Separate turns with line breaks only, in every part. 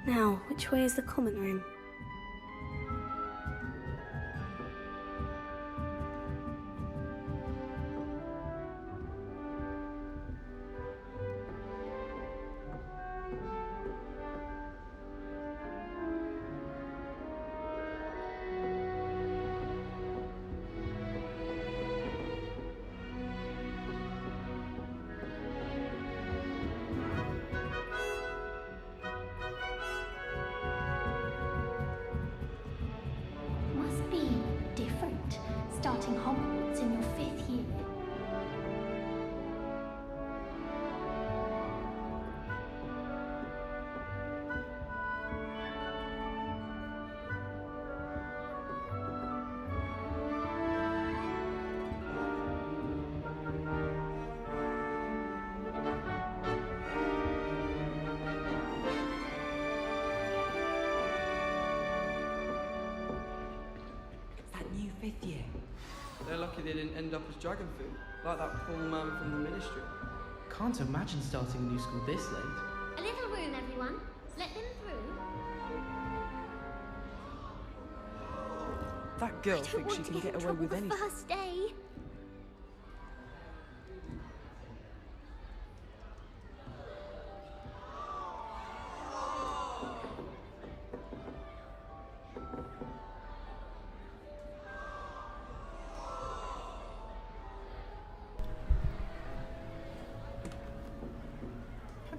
Now, which way is the common room?
Starting Hogwarts in your 5th year.
That new 5th year.
They're lucky they didn't end up as dragon food, like that poor man from the ministry.
Can't imagine starting a new school this late.
A little room, everyone. Let them through.
That girl thinks she can get away with anything.
First day.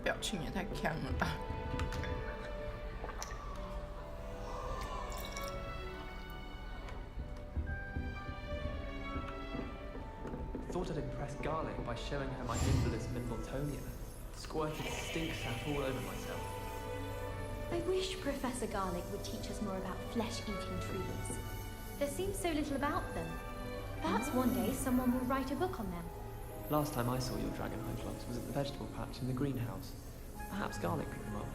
表情也太强了吧。
Thought I'd impress Garlic by showing her my infamous Mimbletonia. Squirted stink sap all over myself.
I wish Professor Garlic would teach us more about flesh-eating trees. There seems so little about them. Perhaps one day someone will write a book on them.
Last time I saw your dragon clubs was at the vegetable patch in the greenhouse. Perhaps Garlic picked them up.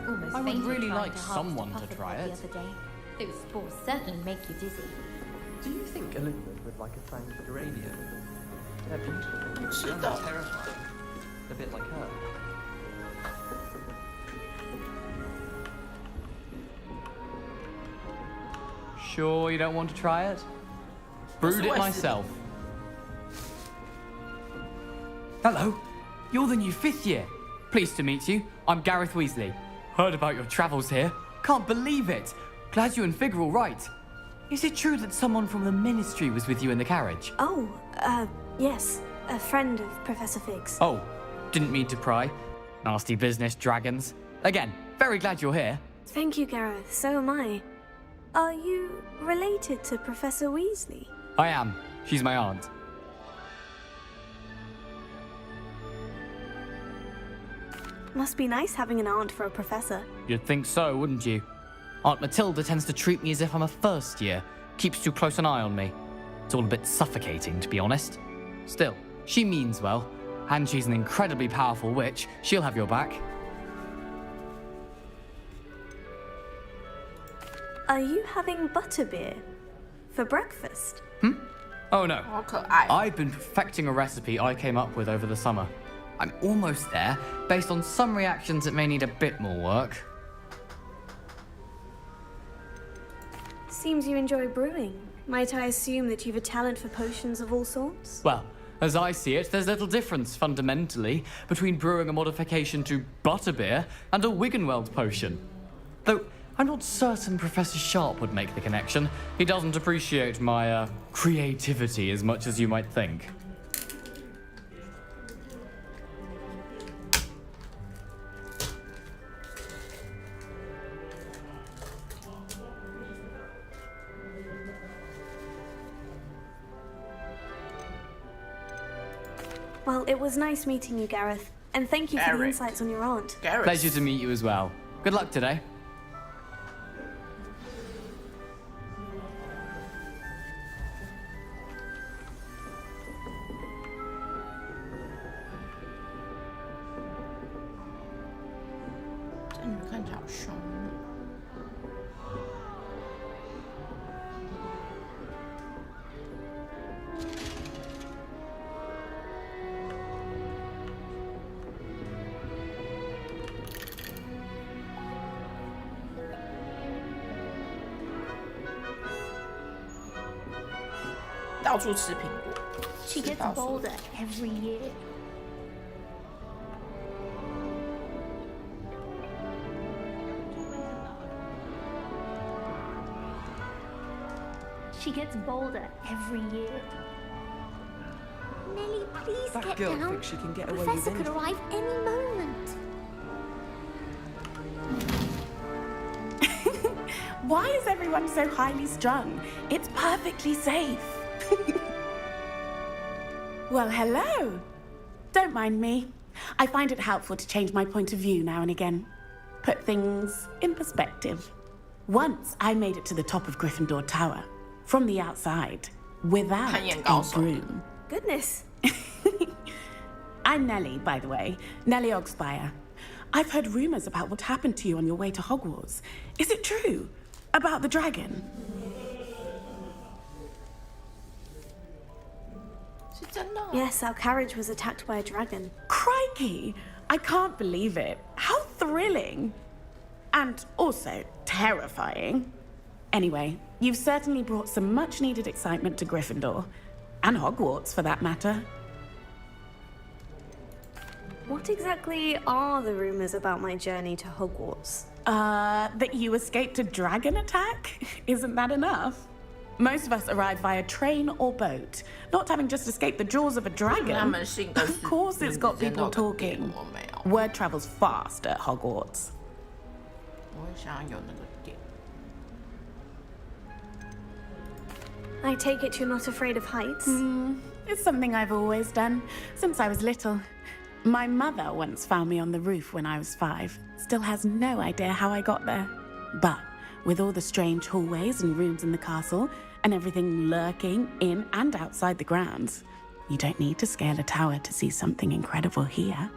Almost
I would
fainted
really
trying
like
to harvest
someone
a
to
pufferfish
try
the
it.
other day. Those spores certainly make you dizzy.
Do you think Elizabeth would like a fanged geranium? They're beautiful.
She
And
does.
terrifying. A bit like her.
Sure you don't want to try it? Brewed it myself. Hello, you're the new 5th year. Pleased to meet you. I'm Gareth Weasley. Heard about your travels here. Can't believe it. Glad you and Fig are all right. Is it true that someone from the Ministry was with you in the carriage?
Oh, yes. A friend of Professor Fig's.
Oh, didn't mean to pry. Nasty business, dragons. Again, very glad you're here.
Thank you, Gareth. So am I. Are you related to Professor Weasley?
I am. She's my aunt.
Must be nice having an aunt for a professor.
You'd think so, wouldn't you? Aunt Matilda tends to treat me as if I'm a first year. Keeps too close an eye on me. It's all a bit suffocating, to be honest. Still, she means well. And she's an incredibly powerful witch. She'll have your back.
Are you having butterbeer for breakfast?
Oh no.
好可爱。
I've been perfecting a recipe I came up with over the summer. I'm almost there, based on some reactions that may need a bit more work.
Seems you enjoy brewing. Might I assume that you've a talent for potions of all sorts?
Well, as I see it, there's little difference, fundamentally, between brewing a modification to butterbeer and a Wiggenweld potion. Though, I'm not certain Professor Sharp would make the connection. He doesn't appreciate my, creativity as much as you might think.
Well, it was nice meeting you, Gareth. And thank you for the
Gareth.
insights on your aunt.
Gareth.
Pleasure to meet you as well. Good luck today.
到处吃苹果。
She gets bolder every year. She gets bolder every year. Nelly, please
That
get
girl
down.
thinks she can get away with
Professor could
anything.
arrive any moment.
Why is everyone so highly strung? It's perfectly safe. Well, hello. Don't mind me. I find it helpful to change my point of view now and again. Put things in perspective. Once I made it to the top of Gryffindor Tower, from the outside, without a broom.
Goodness.
I'm Nellie, by the way. Nellie Ogspire. I've heard rumors about what happened to you on your way to Hogwarts. Is it true? About the dragon?
是真的哦。
Yes, our carriage was attacked by a dragon.
Crikey! I can't believe it. How thrilling! And also terrifying. Anyway, you've certainly brought some much-needed excitement to Gryffindor. And Hogwarts, for that matter.
What exactly are the rumors about my journey to Hogwarts?
That you escaped a dragon attack? Isn't that enough? Most of us arrive via train or boat, not having just escaped the jaws of a
他
dragon.
们信的是
Of course it's got people talking.
我没有，
Word travels fast at Hogwarts.
我会想要有那个点。
I take it you're not afraid of heights?
It's something I've always done, since I was little. My mother once found me on the roof when I was 5. Still has no idea how I got there. But with all the strange hallways and rooms in the castle, and everything lurking in and outside the grounds, you don't need to scale a tower to see something incredible here.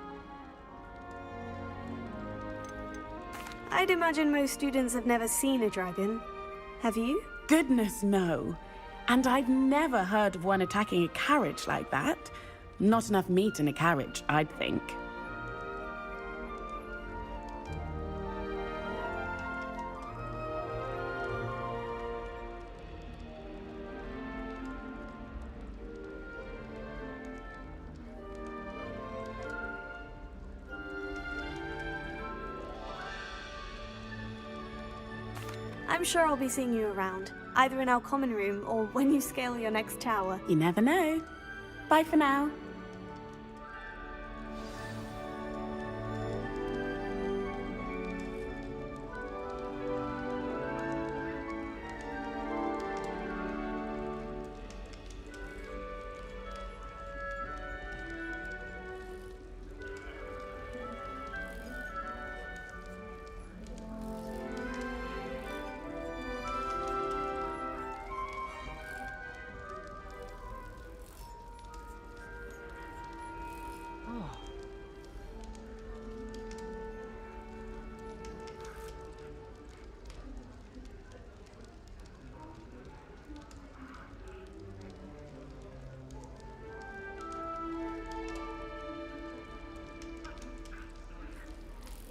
I'd imagine most students have never seen a dragon. Have you?
Goodness, no. And I've never heard of one attacking a carriage like that. Not enough meat in a carriage, I'd think.
I'm sure I'll be seeing you around, either in our common room or when you scale your next tower.
You never know. Bye for now.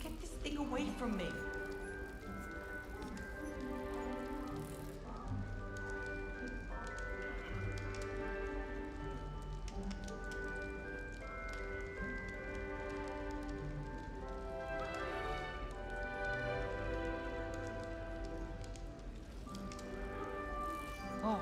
Get this thing away from me. Oh.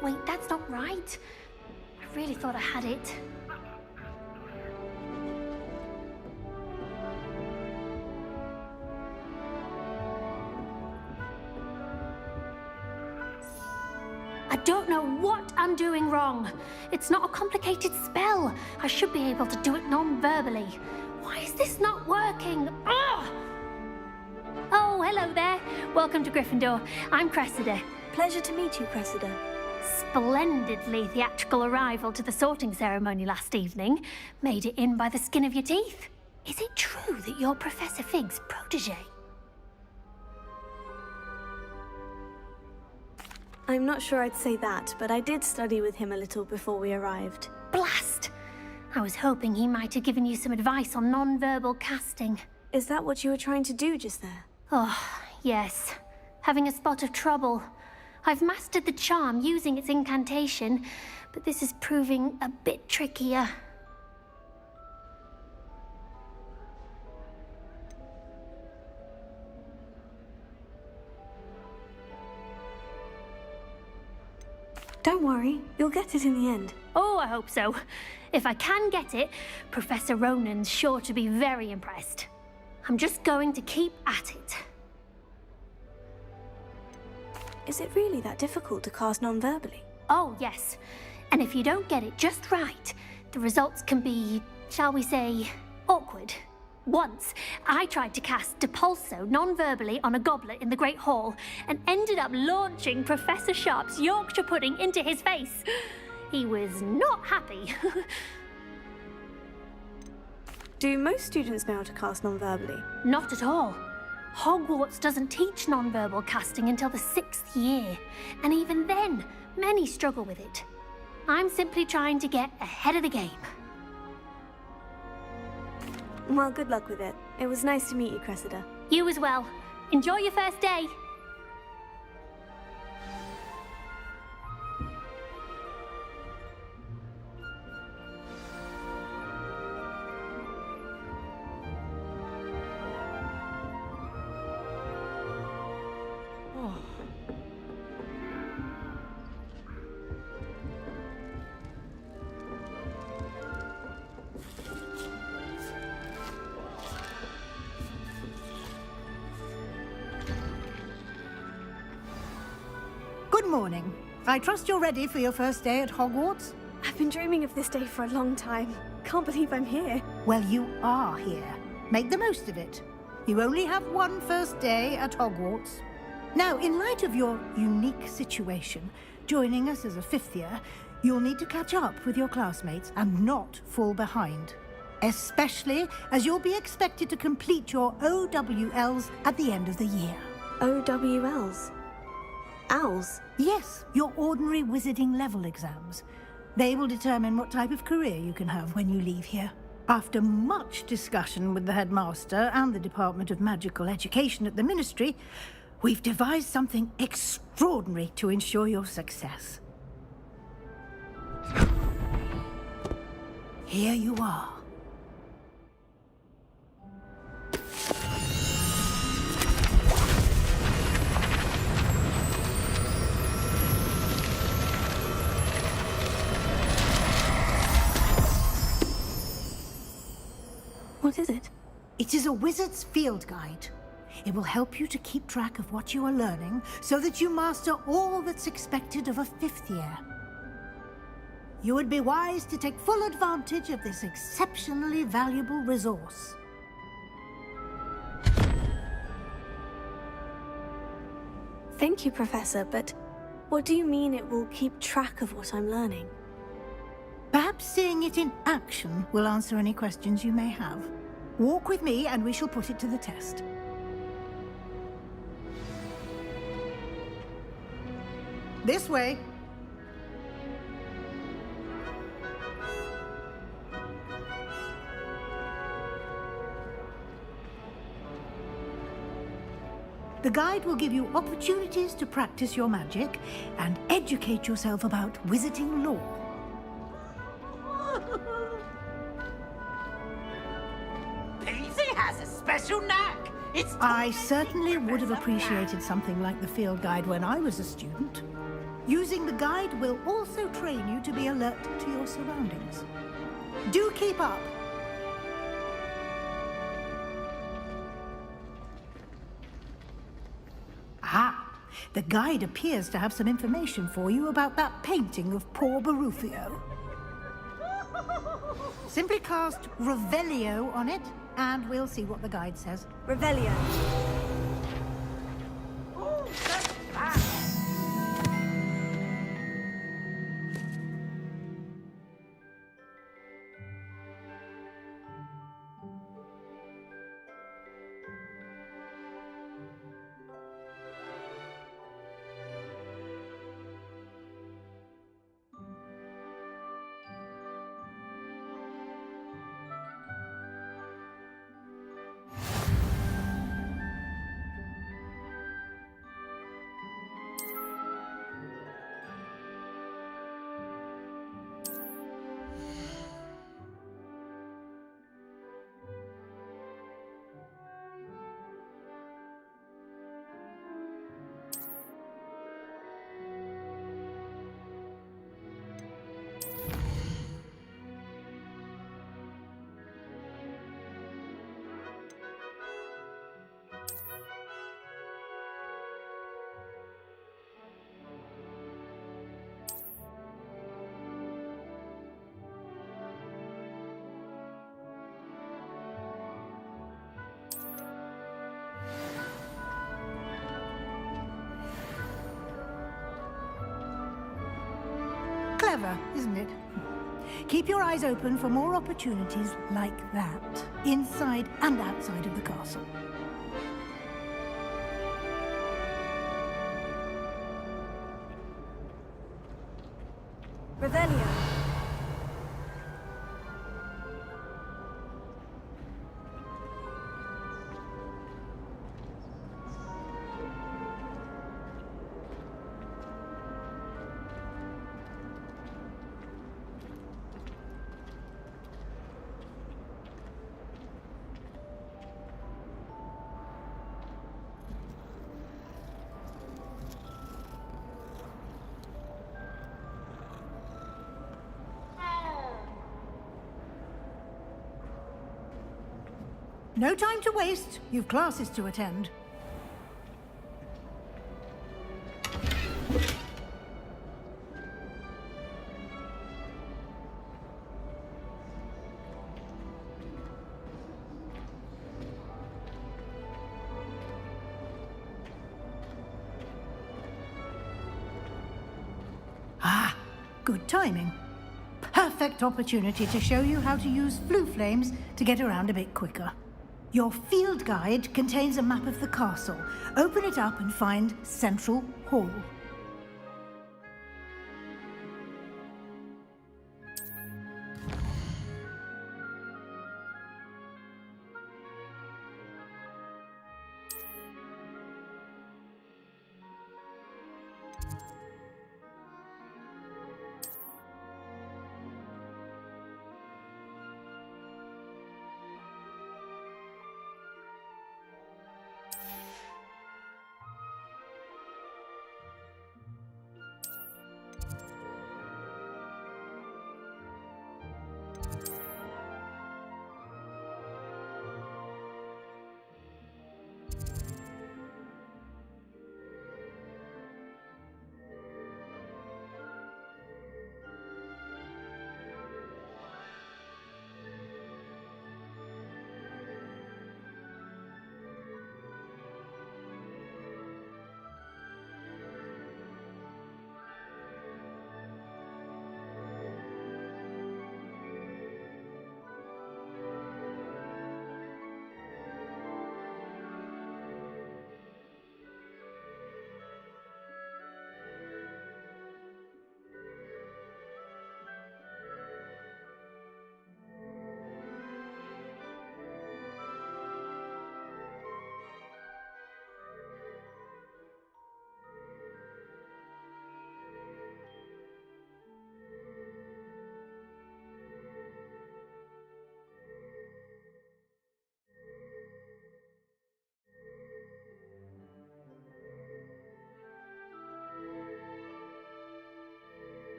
Wait, that's not right. I really thought I had it. I don't know what I'm doing wrong. It's not a complicated spell. I should be able to do it non-verbally. Why is this not working? Ugh!
hello there. Welcome to Gryffindor. I'm Cressida.
Pleasure to meet you, Cressida.
Splendidly theatrical arrival to the sorting ceremony last evening. Made it in by the skin of your teeth. Is it true that you're Professor Fig's protege?
I'm not sure I'd say that, but I did study with him a little before we arrived.
Blast! I was hoping he might have given you some advice on non-verbal casting.
Is that what you were trying to do just there?
Oh, yes. Having a spot of trouble. I've mastered the charm using its incantation, but this is proving a bit trickier.
Don't worry, you'll get it in the end.
Oh, I hope so. If I can get it, Professor Ronan's sure to be very impressed. I'm just going to keep at it.
Is it really that difficult to cast non-verbally?
Oh, yes. And if you don't get it just right, the results can be, shall we say, awkward. Once, I tried to cast Depulso non-verbally on a goblet in the Great Hall and ended up launching Professor Sharp's Yorkshire pudding into his face. He was not happy.
Do most students know how to cast non-verbally?
Not at all. Hogwarts doesn't teach non-verbal casting until the 6th year, and even then, many struggle with it. I'm simply trying to get ahead of the game.
Well, good luck with it. It was nice to meet you, Cressida.
You as well. Enjoy your first day.
Good morning. I trust you're ready for your first day at Hogwarts?
I've been dreaming of this day for a long time. Can't believe I'm here.
Well, you are here. Make the most of it. You only have one first day at Hogwarts. Now, in light of your unique situation, joining us as a 5th year, you'll need to catch up with your classmates and not fall behind. Especially as you'll be expected to complete your OWLs at the end of the year.
OWLs? Owls?
Yes, your ordinary wizarding level exams. They will determine what type of career you can have when you leave here. After much discussion with the headmaster and the Department of Magical Education at the Ministry, we've devised something extraordinary to ensure your success. Here you are.
What is it?
It is a wizard's field guide. It will help you to keep track of what you are learning so that you master all that's expected of a 5th year. You would be wise to take full advantage of this exceptionally valuable resource.
Thank you, Professor, but what do you mean it will keep track of what I'm learning?
Perhaps seeing it in action will answer any questions you may have. Walk with me and we shall put it to the test. This way. The guide will give you opportunities to practice your magic and educate yourself about wizarding lore.
Peasy has a special knack.
I certainly would have appreciated something like the field guide when I was a student. Using the guide will also train you to be alert to your surroundings. Do keep up. Ah, the guide appears to have some information for you about that painting of poor Barufio. Simply cast Revelio on it, and we'll see what the guide says.
Revelio.
Clever, isn't it? Keep your eyes open for more opportunities like that, inside and outside of the castle.
Revelio.
No time to waste. You've classes to attend. Ah, good timing. Perfect opportunity to show you how to use flue flames to get around a bit quicker. Your field guide contains a map of the castle. Open it up and find Central Hall.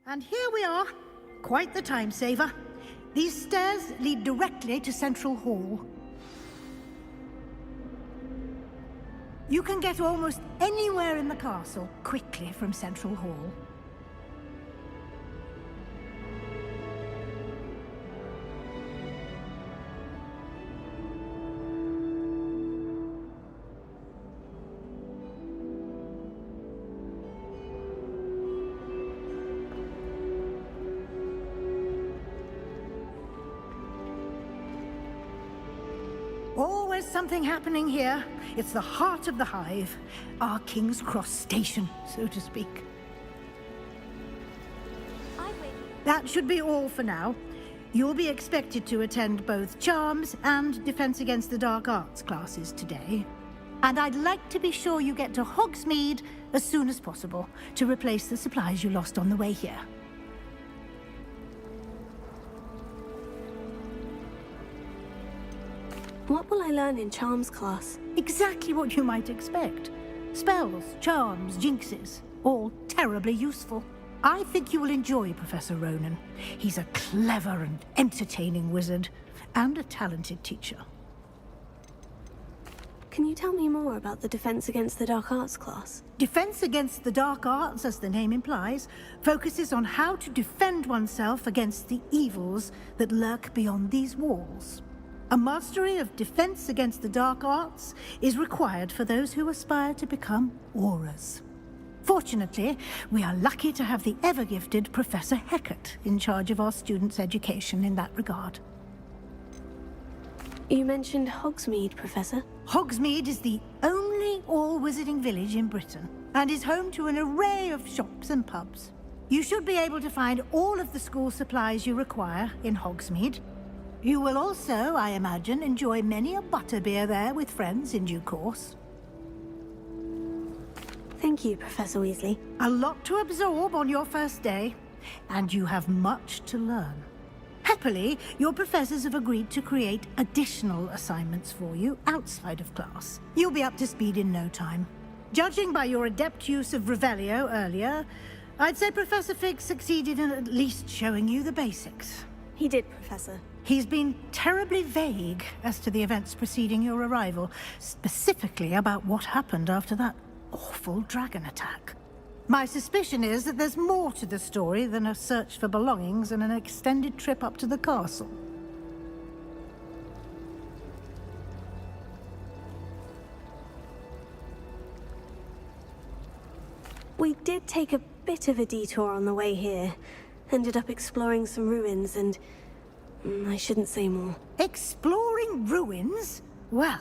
And here we are. Quite the time saver. These stairs lead directly to Central Hall. You can get almost anywhere in the castle quickly from Central Hall. Always something happening here. It's the heart of the hive. Our King's Cross station, so to speak. That should be all for now. You'll be expected to attend both Charms and Defense Against the Dark Arts classes today. And I'd like to be sure you get to Hogsmeade as soon as possible to replace the supplies you lost on the way here.
What will I learn in Charms class?
Exactly what you might expect. Spells, charms, jinxes, all terribly useful. I think you will enjoy Professor Ronan. He's a clever and entertaining wizard, and a talented teacher.
Can you tell me more about the Defense Against the Dark Arts class?
Defense Against the Dark Arts, as the name implies, focuses on how to defend oneself against the evils that lurk beyond these walls. A mastery of Defense Against the Dark Arts is required for those who aspire to become Aurors. Fortunately, we are lucky to have the ever-gifted Professor Hecat in charge of our students' education in that regard.
You mentioned Hogsmeade, Professor.
Hogsmeade is the only all-wizarding village in Britain, and is home to an array of shops and pubs. You should be able to find all of the school supplies you require in Hogsmeade. You will also, I imagine, enjoy many a butterbeer there with friends in due course.
Thank you, Professor Weasley.
A lot to absorb on your first day, and you have much to learn. Happily, your professors have agreed to create additional assignments for you outside of class. You'll be up to speed in no time. Judging by your adept use of Revelio earlier, I'd say Professor Fig succeeded in at least showing you the basics.
He did, Professor.
He's been terribly vague as to the events preceding your arrival, specifically about what happened after that awful dragon attack. My suspicion is that there's more to the story than a search for belongings and an extended trip up to the castle.
We did take a bit of a detour on the way here. Ended up exploring some ruins and... I shouldn't say more.
Exploring ruins? Well,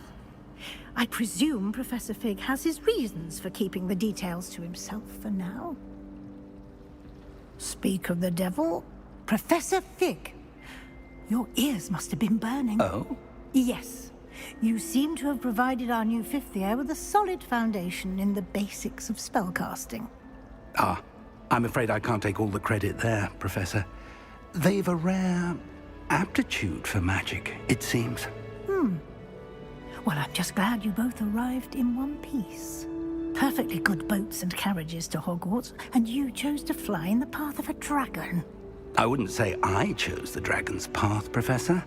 I presume Professor Fig has his reasons for keeping the details to himself for now. Speak of the devil, Professor Fig. Your ears must have been burning.
Oh?
Yes. You seem to have provided our new fifth year with a solid foundation in the basics of spellcasting.
Ah, I'm afraid I can't take all the credit there, Professor. They've a rare aptitude for magic, it seems.
Well, I'm just glad you both arrived in one piece. Perfectly good boats and carriages to Hogwarts, and you chose to fly in the path of a dragon.
I wouldn't say I chose the dragon's path, Professor.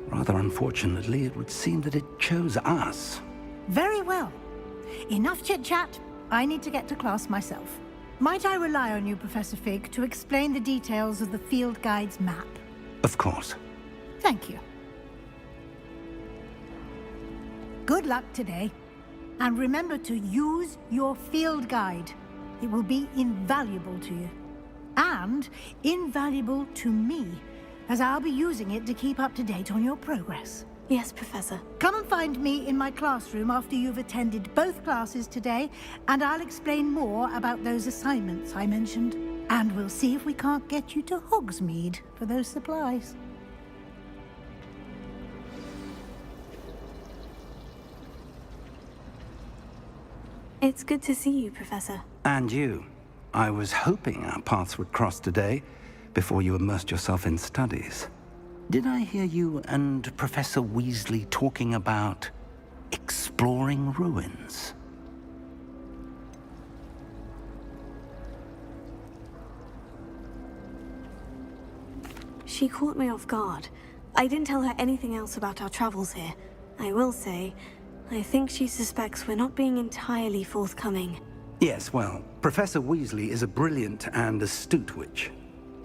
Rather unfortunately, it would seem that it chose us.
Very well. Enough chit-chat. I need to get to class myself. Might I rely on you, Professor Fig, to explain the details of the field guide's map?
Of course.
Thank you. Good luck today. And remember to use your field guide. It will be invaluable to you. And invaluable to me, as I'll be using it to keep up to date on your progress.
Yes, Professor.
Come and find me in my classroom after you've attended both classes today, and I'll explain more about those assignments I mentioned. And we'll see if we can't get you to Hogsmeade for those supplies.
It's good to see you, Professor.
And you. I was hoping our paths would cross today, before you immersed yourself in studies. Did I hear you and Professor Weasley talking about exploring ruins?
She caught me off guard. I didn't tell her anything else about our travels here. I will say, I think she suspects we're not being entirely forthcoming.
Yes, well, Professor Weasley is a brilliant and astute witch.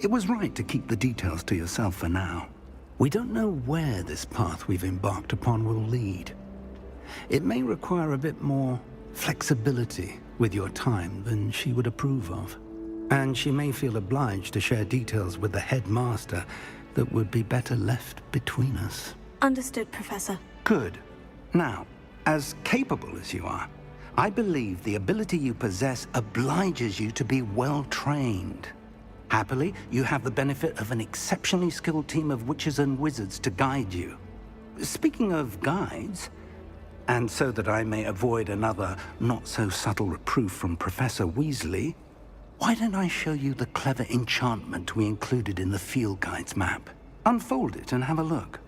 It was right to keep the details to yourself for now. We don't know where this path we've embarked upon will lead. It may require a bit more flexibility with your time than she would approve of. And she may feel obliged to share details with the headmaster that would be better left between us.
Understood, Professor.
Good. Now, as capable as you are, I believe the ability you possess obliges you to be well trained. Happily, you have the benefit of an exceptionally skilled team of witches and wizards to guide you. Speaking of guides, and so that I may avoid another not-so-subtle reproof from Professor Weasley, why don't I show you the clever enchantment we included in the field guide's map? Unfold it and have a look.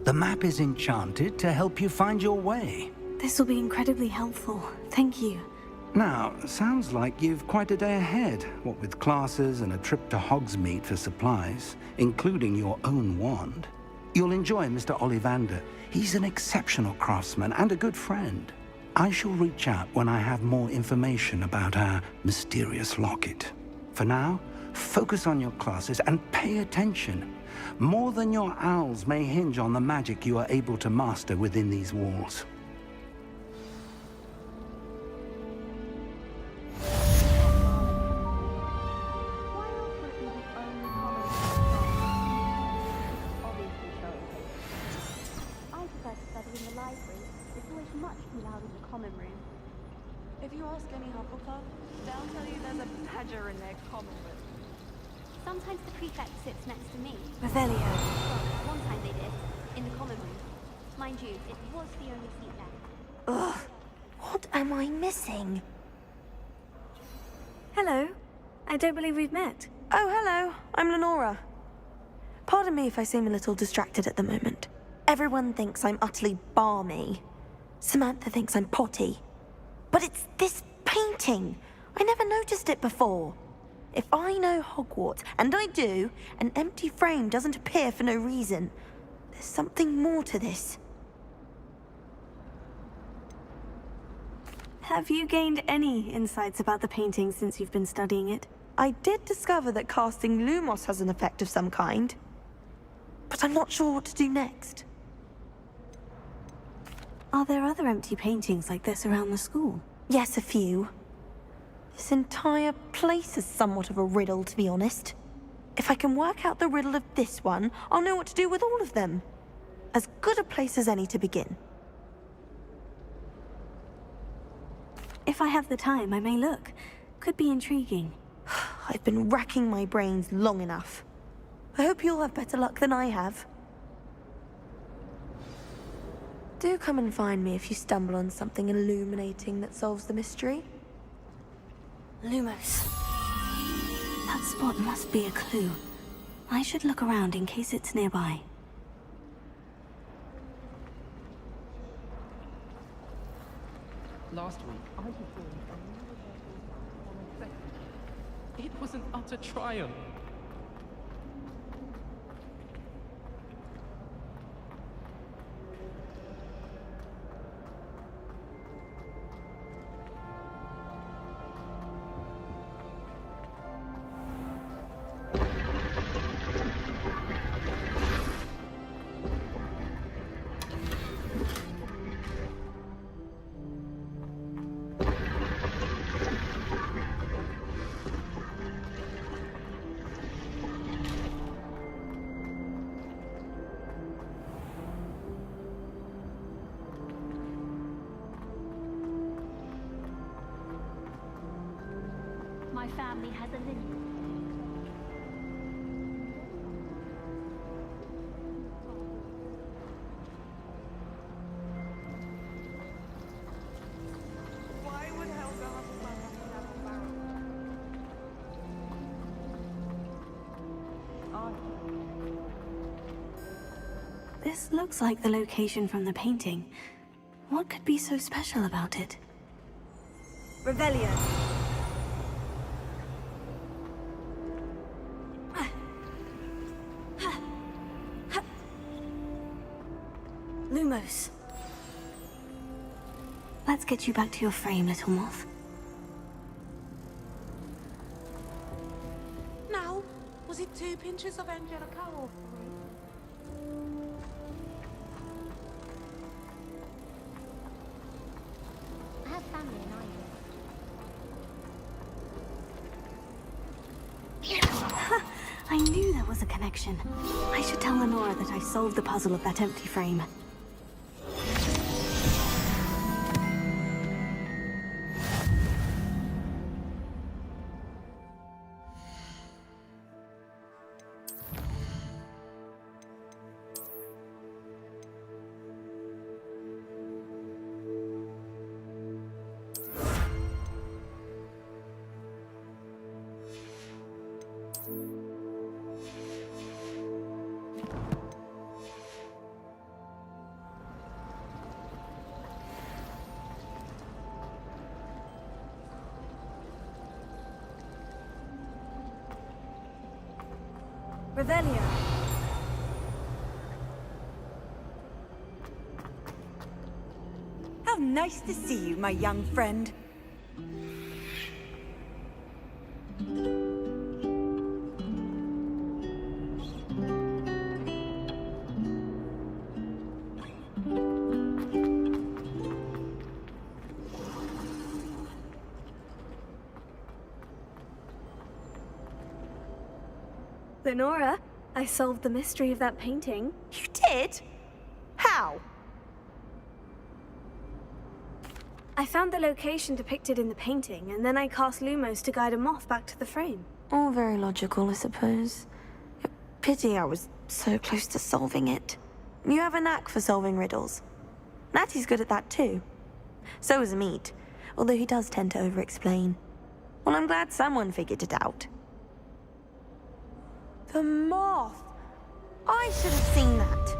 The map is enchanted to help you find your way.
This will be incredibly helpful. Thank you.
Now, sounds like you've quite a day ahead, what with classes and a trip to Hogsmeade for supplies, including your own wand. You'll enjoy Mr. Ollivander. He's an exceptional craftsman and a good friend. I shall reach out when I have more information about our mysterious locket. For now, focus on your classes and pay attention. More than your owls may hinge on the magic you are able to master within these walls.
If you ask any Hufflepuff, they'll tell you there's a badger in their common room.
Sometimes the prefect sits next to me.
Revelio.
Well, one time they did, in the common room. Mind you, it was the only seat there.
Ugh, what am I missing?
Hello. I don't believe we've met.
Oh, hello. I'm Lenora. Pardon me if I seem a little distracted at the moment. Everyone thinks I'm utterly balmy. Samantha thinks I'm potty. But it's this painting. I never noticed it before. If I know Hogwarts, and I do, an empty frame doesn't appear for no reason. There's something more to this.
Have you gained any insights about the painting since you've been studying it?
I did discover that casting Lumos has an effect of some kind. But I'm not sure what to do next.
Are there other empty paintings like this around the school?
Yes, a few. This entire place is somewhat of a riddle, to be honest. If I can work out the riddle of this one, I'll know what to do with all of them. As good a place as any to begin.
If I have the time, I may look. Could be intriguing.
I've been racking my brains long enough. I hope you'll have better luck than I have. Do come and find me if you stumble on something illuminating that solves the mystery.
Lumos. That spot must be a clue. I should look around in case it's nearby.
Last week, it was an utter triumph.
My family has a lineage.
Why would Helga Hufflepuff have to have a barrel?
This looks like the location from the painting. What could be so special about it?
Revelio.
Lumos. Let's get you back to your frame, little moth.
Now, was it 2 pinches of Angelica or 3?
I have family in Ireland.
I knew there was a connection. I should tell Lenora that I solved the puzzle of that empty frame.
Revelio. How nice to see you, my young friend.
Lenora, I solved the mystery of that painting.
You did? How?
I found the location depicted in the painting, and then I cast Lumos to guide a moth back to the frame.
All very logical, I suppose. Pity I was so close to solving it. You have a knack for solving riddles. Natty's good at that too. So is Meat, although he does tend to over-explain. Well, I'm glad someone figured it out. The moth! I should have seen that.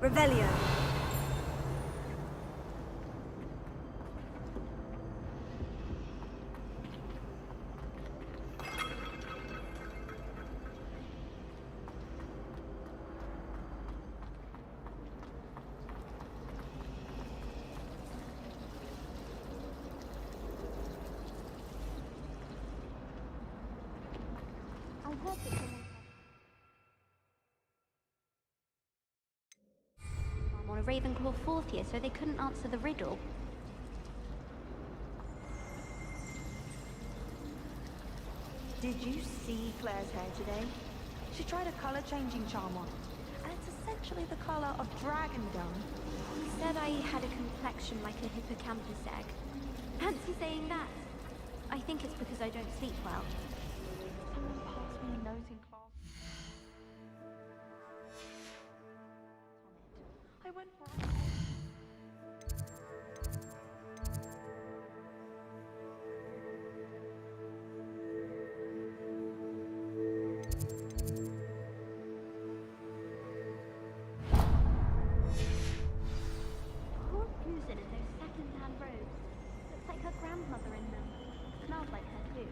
Revelio.
I'm on a Ravenclaw 4th year, so they couldn't answer the riddle.
Did you see Claire's hair today? She tried a colour-changing charm on it, and it's essentially the colour of dragon dung.
He said I had a complexion like a hippocampus egg. Fancy saying that? I think it's because I don't sleep well.
Someone passed me a note in class. I went for
Poor Susan in those second-hand robes. Looks like her grandmother in them. Smells like her too.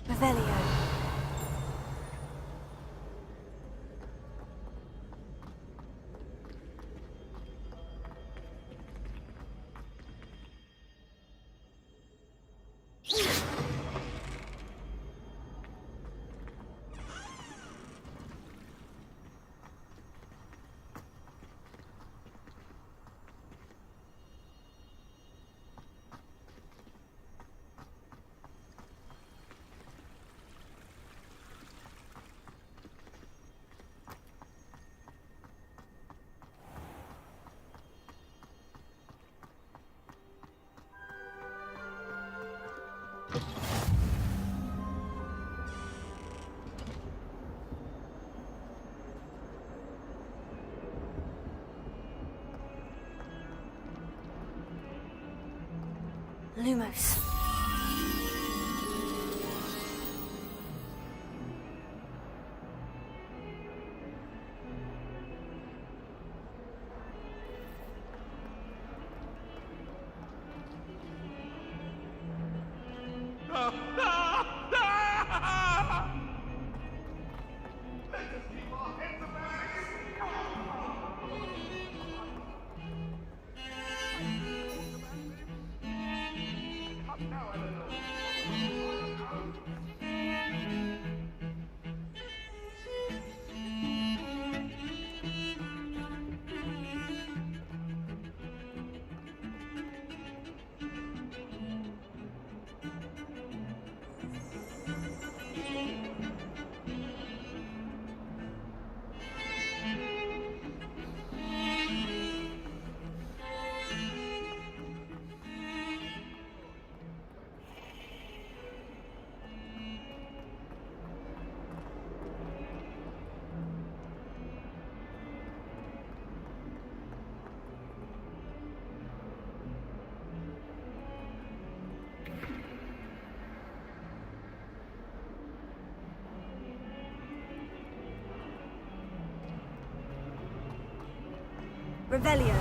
Revelio. Lumos. Revelio.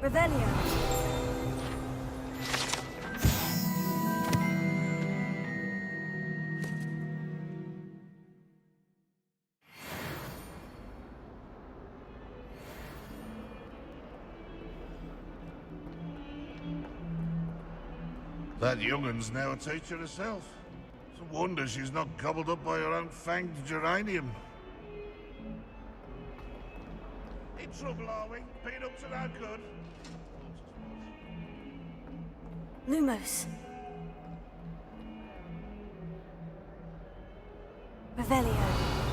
Revelio.
That young'un's now a teacher herself. It's a wonder she's not gobbled up by her own fanged geranium. In trouble, are we? Peanuts are no good.
Lumos. Revelio.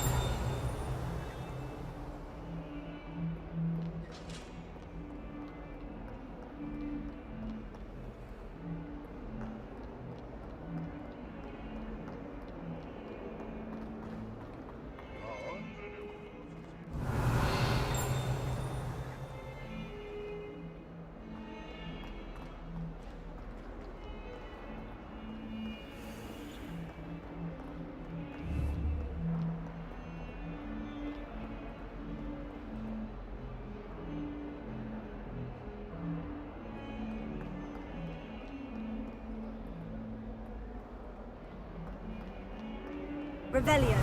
Revelio.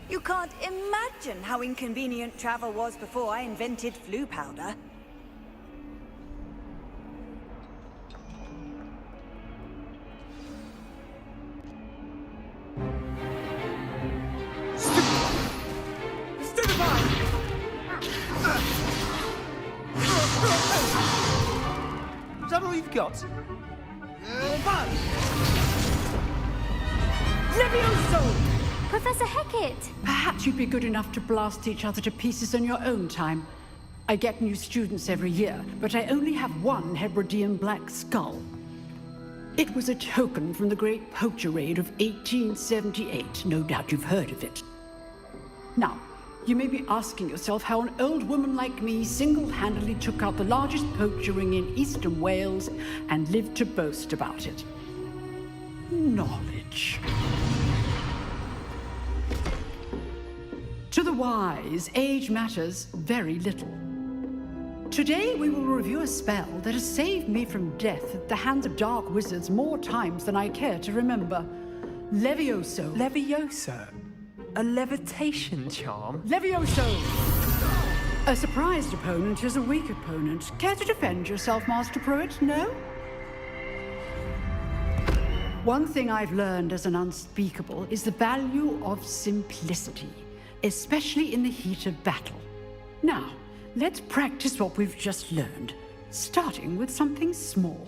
You can't imagine how inconvenient travel was before I invented flu powder.
Is that all you've got?
Levioso!
Professor Hecat!
Perhaps you'd be good enough to blast each other to pieces on your own time. I get new students every year, but I only have one Hebridean black skull. It was a token from the Great Poacher Raid of 1878. No doubt you've heard of it. Now, you may be asking yourself how an old woman like me single-handedly took out the largest poacher ring in eastern Wales and lived to boast about it. Knowledge. To the wise, age matters very little. Today we will review a spell that has saved me from death at the hands of dark wizards more times than I care to remember. Levioso.
Levioso? A levitation charm?
Levioso! A surprised opponent is a weak opponent. Care to defend yourself, Master Pruitt? No? One thing I've learned as an unspeakable is the value of simplicity, especially in the heat of battle. Now, let's practice what we've just learned, starting with something small.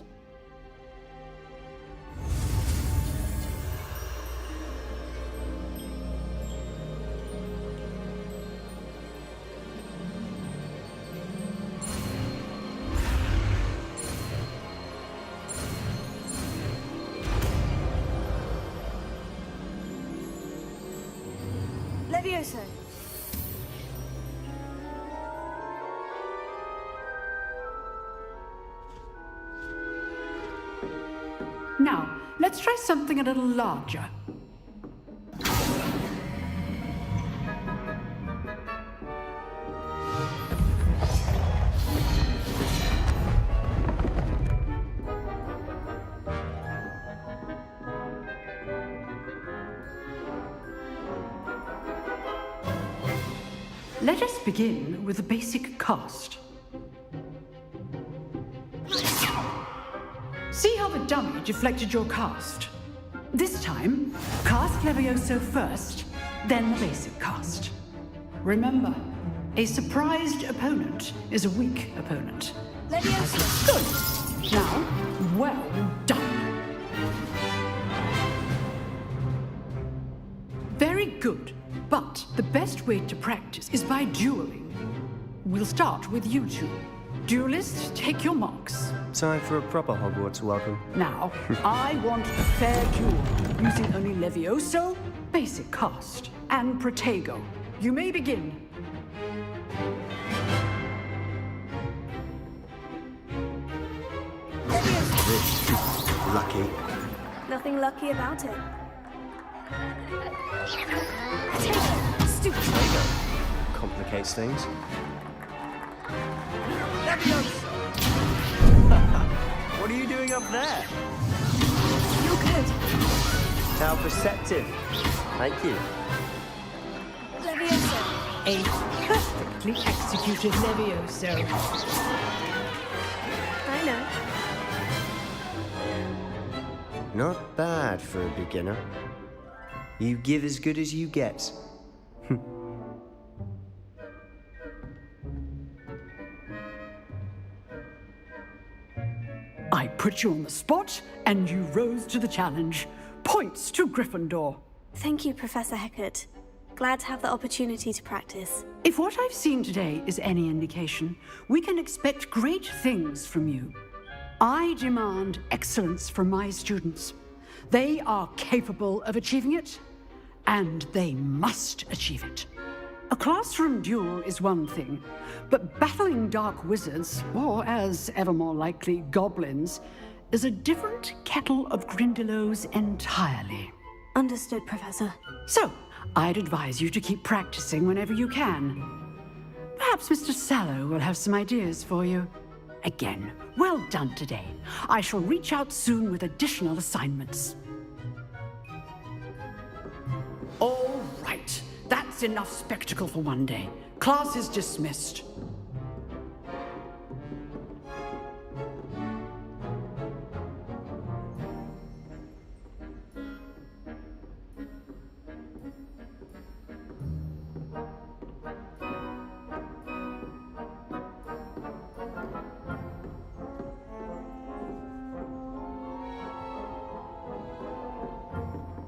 Levioso.
Now, let's try something a little larger. Let us begin with a basic cast. See how the dummy deflected your cast? This time, cast Levioso first, then the basic cast. Remember, a surprised opponent is a weak opponent.
Levioso!
Good! Now, well done. Very good. But the best way to practice is by dueling. We'll start with you two. Duelists, take your marks.
Time for a proper Hogwarts welcome.
Now, I want a fair duel, using only Levioso, basic cast, and Protego. You may begin.
Lucky.
Nothing lucky about it.
Stupid. Complicates things. What are you doing up there?
You're good.
How perceptive. Thank you.
Levioso.
A perfectly executed Levioso.
I know.
Not bad for a beginner. You give as good as you get.
I put you on the spot, and you rose to the challenge. Points to Gryffindor.
Thank you, Professor Hecat. Glad to have the opportunity to practice.
If what I've seen today is any indication, we can expect great things from you. I demand excellence from my students. They are capable of achieving it, and they must achieve it. A classroom duel is one thing, but battling dark wizards, or as ever more likely, goblins, is a different kettle of Grindylows entirely.
Understood, Professor.
So, I'd advise you to keep practicing whenever you can. Perhaps Mr. Sallow will have some ideas for you. Again, well done today. I shall reach out soon with additional assignments. All right. That's enough spectacle for one day. Class is dismissed.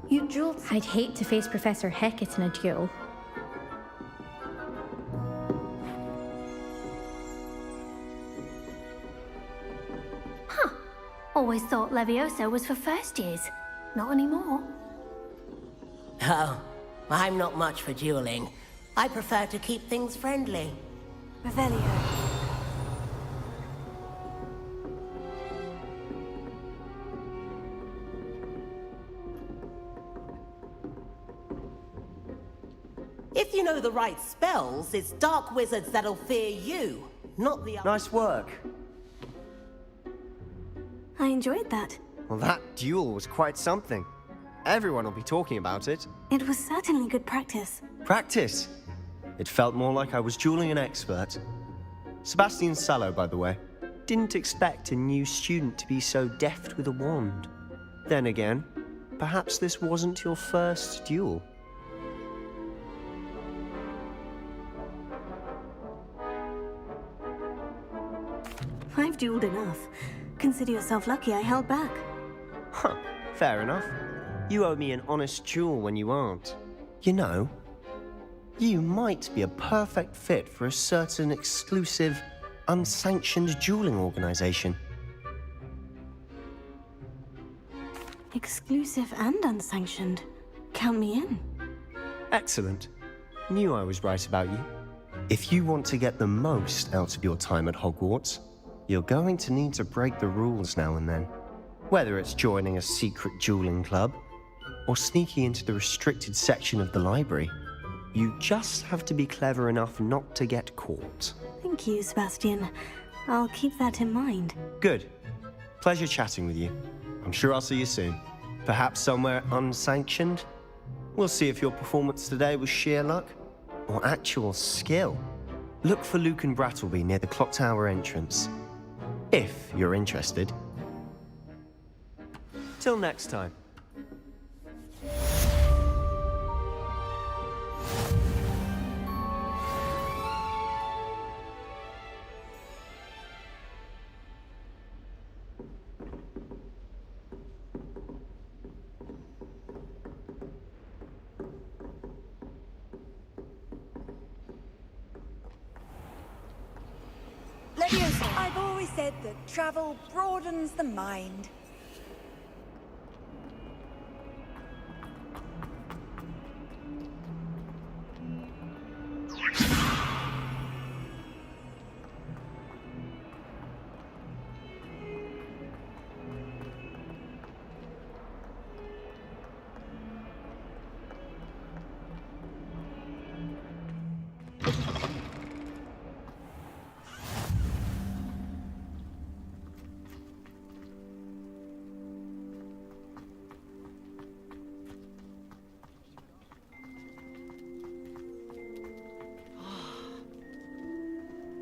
You dueled. I'd hate to face Professor Hecat in a duel.
Huh. Always thought Levioso was for first years. Not anymore.
Oh, I'm not much for dueling. I prefer to keep things friendly.
Revelio.
If you know the right spells, it's dark wizards that'll fear you. not the other.
Nice work.
I enjoyed that.
Well, that duel was quite something. Everyone will be talking about it.
It was certainly good practice.
Practice? It felt more like I was dueling an expert. Sebastian Sallow, by the way. Didn't expect a new student to be so deft with a wand. Then again, perhaps this wasn't your first duel.
I've dueled enough. Consider yourself lucky I held back.
Huh, fair enough. You owe me an honest duel when you aren't. You know, you might be a perfect fit for a certain exclusive, unsanctioned dueling organization.
Exclusive and unsanctioned. Count me in.
Excellent. Knew I was right about you. If you want to get the most out of your time at Hogwarts, you're going to need to break the rules now and then. Whether it's joining a secret dueling club, or sneaking into the restricted section of the library, you just have to be clever enough not to get caught.
Thank you, Sebastian. I'll keep that in mind.
Good. Pleasure chatting with you. I'm sure I'll see you soon. Perhaps somewhere unsanctioned? We'll see if your performance today was sheer luck, or actual skill. Look for Luke and Brattleby near the clock tower entrance. If you're interested. Till next time.
I've always said that travel broadens the mind.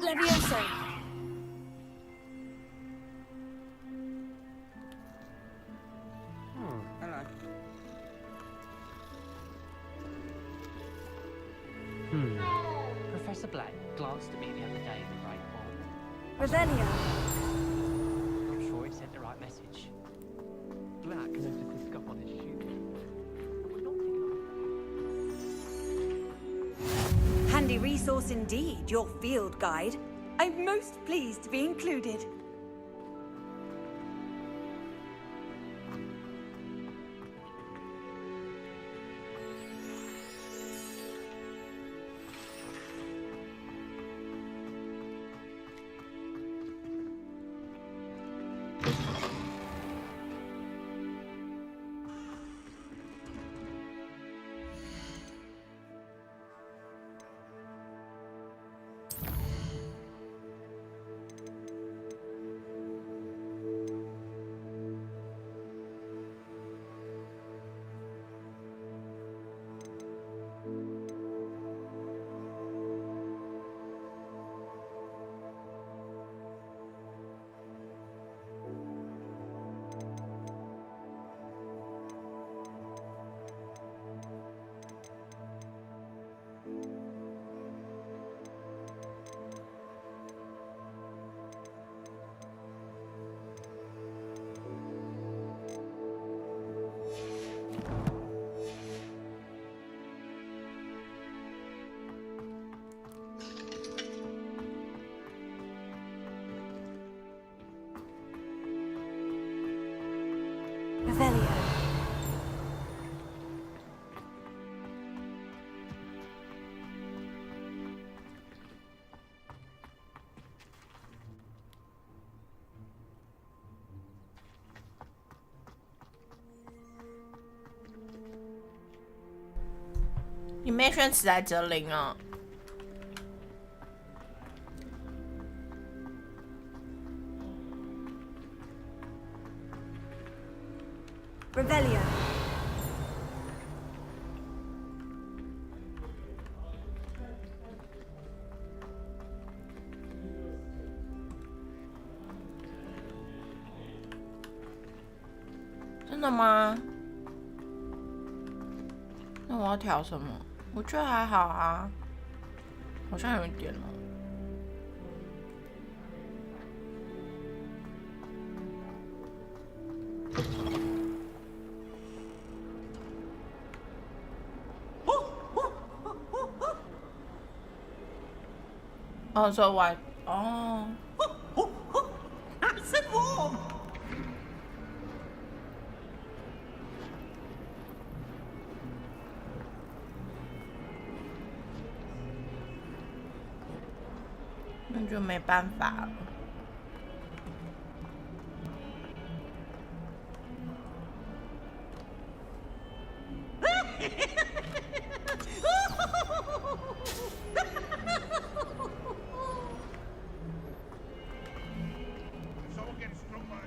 Levioso.
Hello.
Professor Black glanced at me the other day in the Great Hall.
Revelio.
I'm sure he sent the right message.
Black noticed the scuff on his shoe.
Handy resource indeed, your field guide. I'm most pleased to be included.
Revelio.
你没选史莱哲林啊？
Revelio.
真的吗？那我要调什么？我觉得还好啊，好像有一点哦。哦，说外哦。
Nice and warm.
那就没办法了。
Someone get strung by.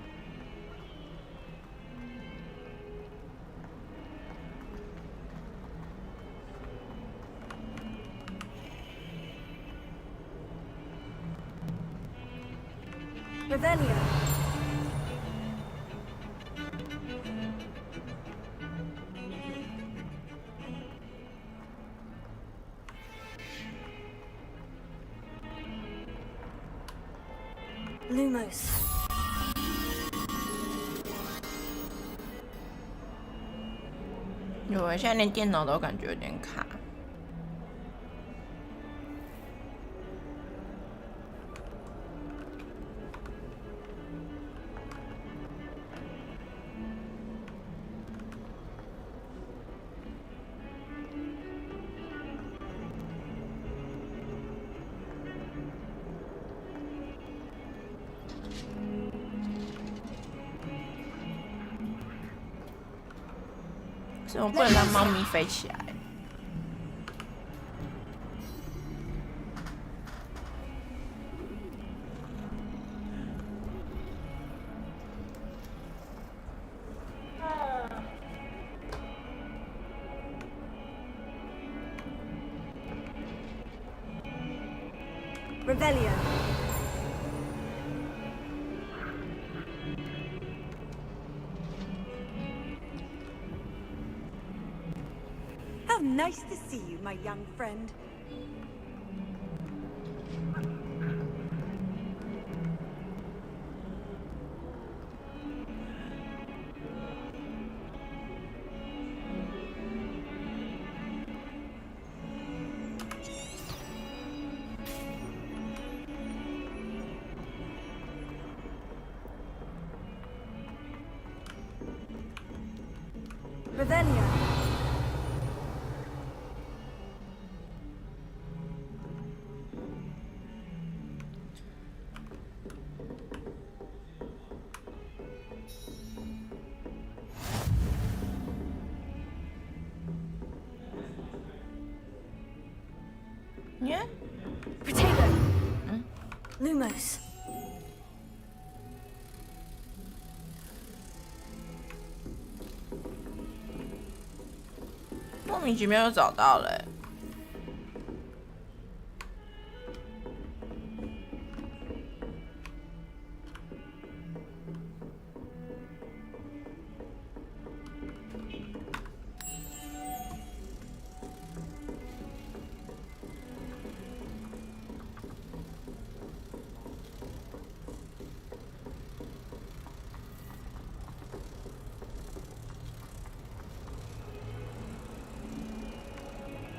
Revelio. Lumos.
有，现在连电脑都感觉有点卡。怎么不能让猫咪飞起来？
Revelio.
How nice to see you, my young friend.
Revelio.
Yeah?
Potato. Lumos.
莫名其妙就找到了欸。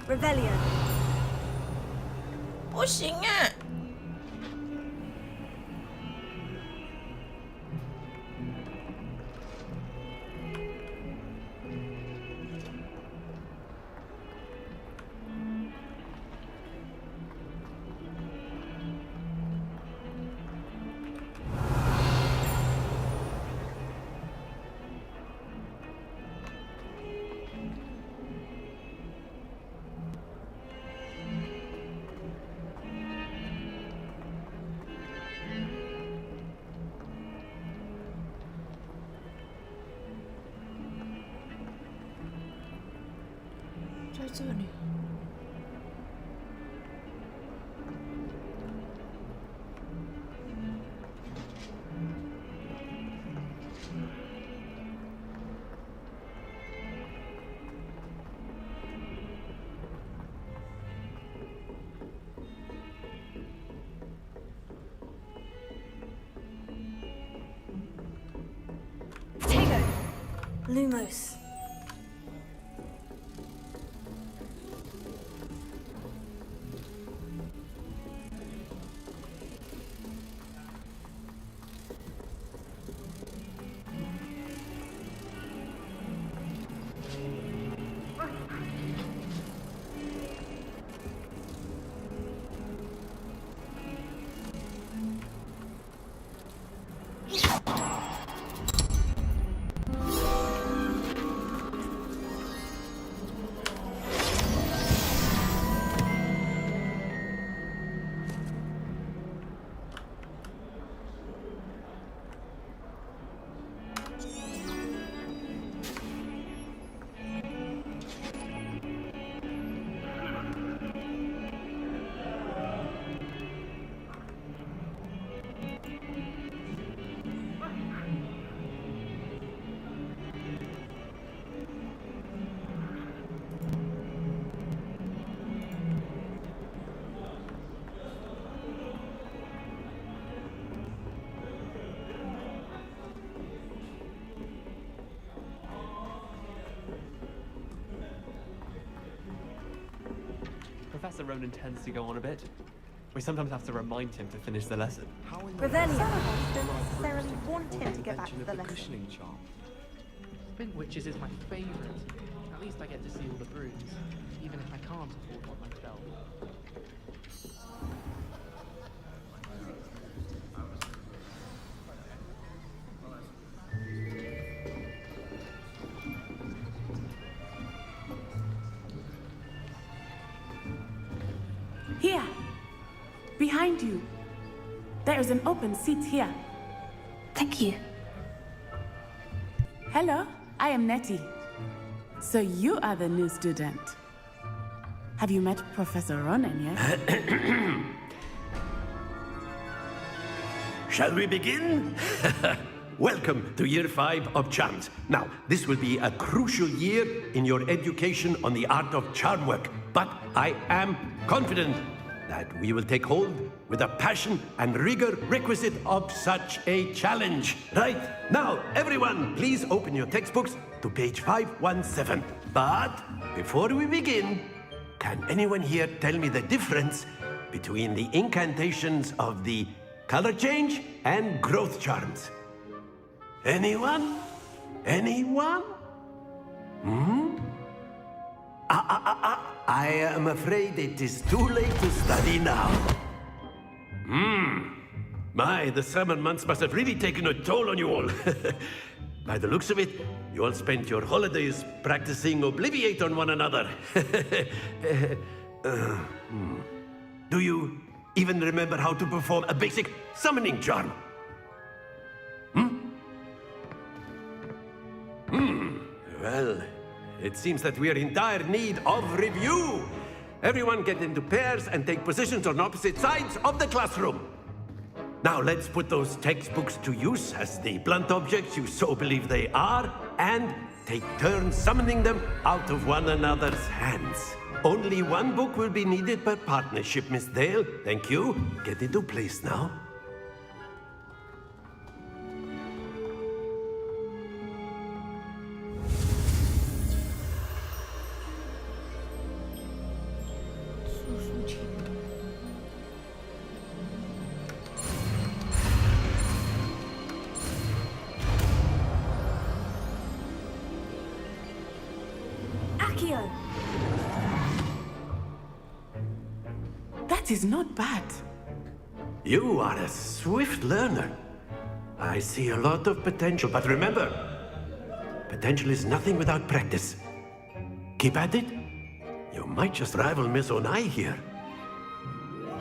Revelio.
不行啊！在这里。
Lumos.
Professor Ronan tends to go on a bit. We sometimes have to remind him to finish the lesson.
Revelio don't necessarily want him to get back to the lesson.
Cushioning charm. Spin Witches is my favourite. At least I get to see all the brooms, even if I can't afford one myself.
Here, behind you. There is an open seat here.
Thank you.
Hello, I am Nettie. So you are the new student. Have you met Professor Ronan yet?
Shall we begin? Welcome to Year 5 of Charms. Now, this will be a crucial year in your education on the art of charm work, but I am confident that we will take hold with the passion and rigor requisite of such a challenge. Right, now, everyone, please open your textbooks to page 517. But before we begin, can anyone here tell me the difference between the incantations of the color change and growth charms? Anyone? Anyone? I am afraid it is too late to study now. My, the summer months must have really taken a toll on you all. By the looks of it, you all spent your holidays practicing Obliviate on one another. Do you even remember how to perform a basic summoning charm? Well, it seems that we are in dire need of review. Everyone get into pairs and take positions on opposite sides of the classroom. Now let's put those textbooks to use as the blunt objects you so believe they are, and take turns summoning them out of one another's hands. Only one book will be needed per partnership, Miss Dale. Thank you. Get into place now.
That is not bad.
You are a swift learner. I see a lot of potential, but remember, potential is nothing without practice. Keep at it. You might just rival Miss Onai here.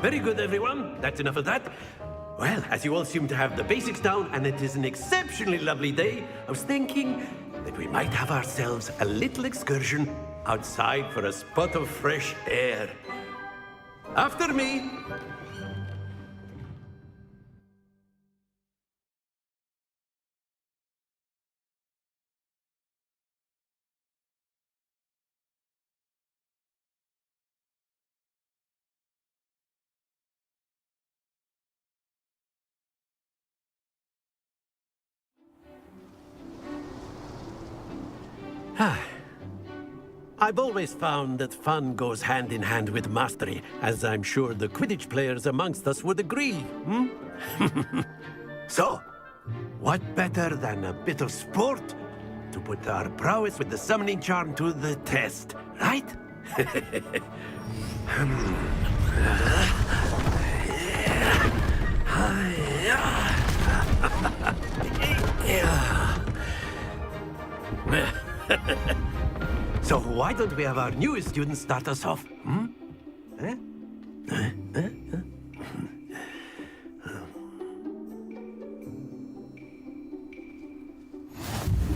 Very good, everyone. That's enough of that. Well, as you all seem to have the basics down, and it is an exceptionally lovely day, I was thinking that we might have ourselves a little excursion outside for a spot of fresh air. After me! I've always found that fun goes hand in hand with mastery, as I'm sure the Quidditch players amongst us would agree, hmm? So, what better than a bit of sport to put our prowess with the summoning charm to the test, right? So why don't we have our newest student start us off? Hmm?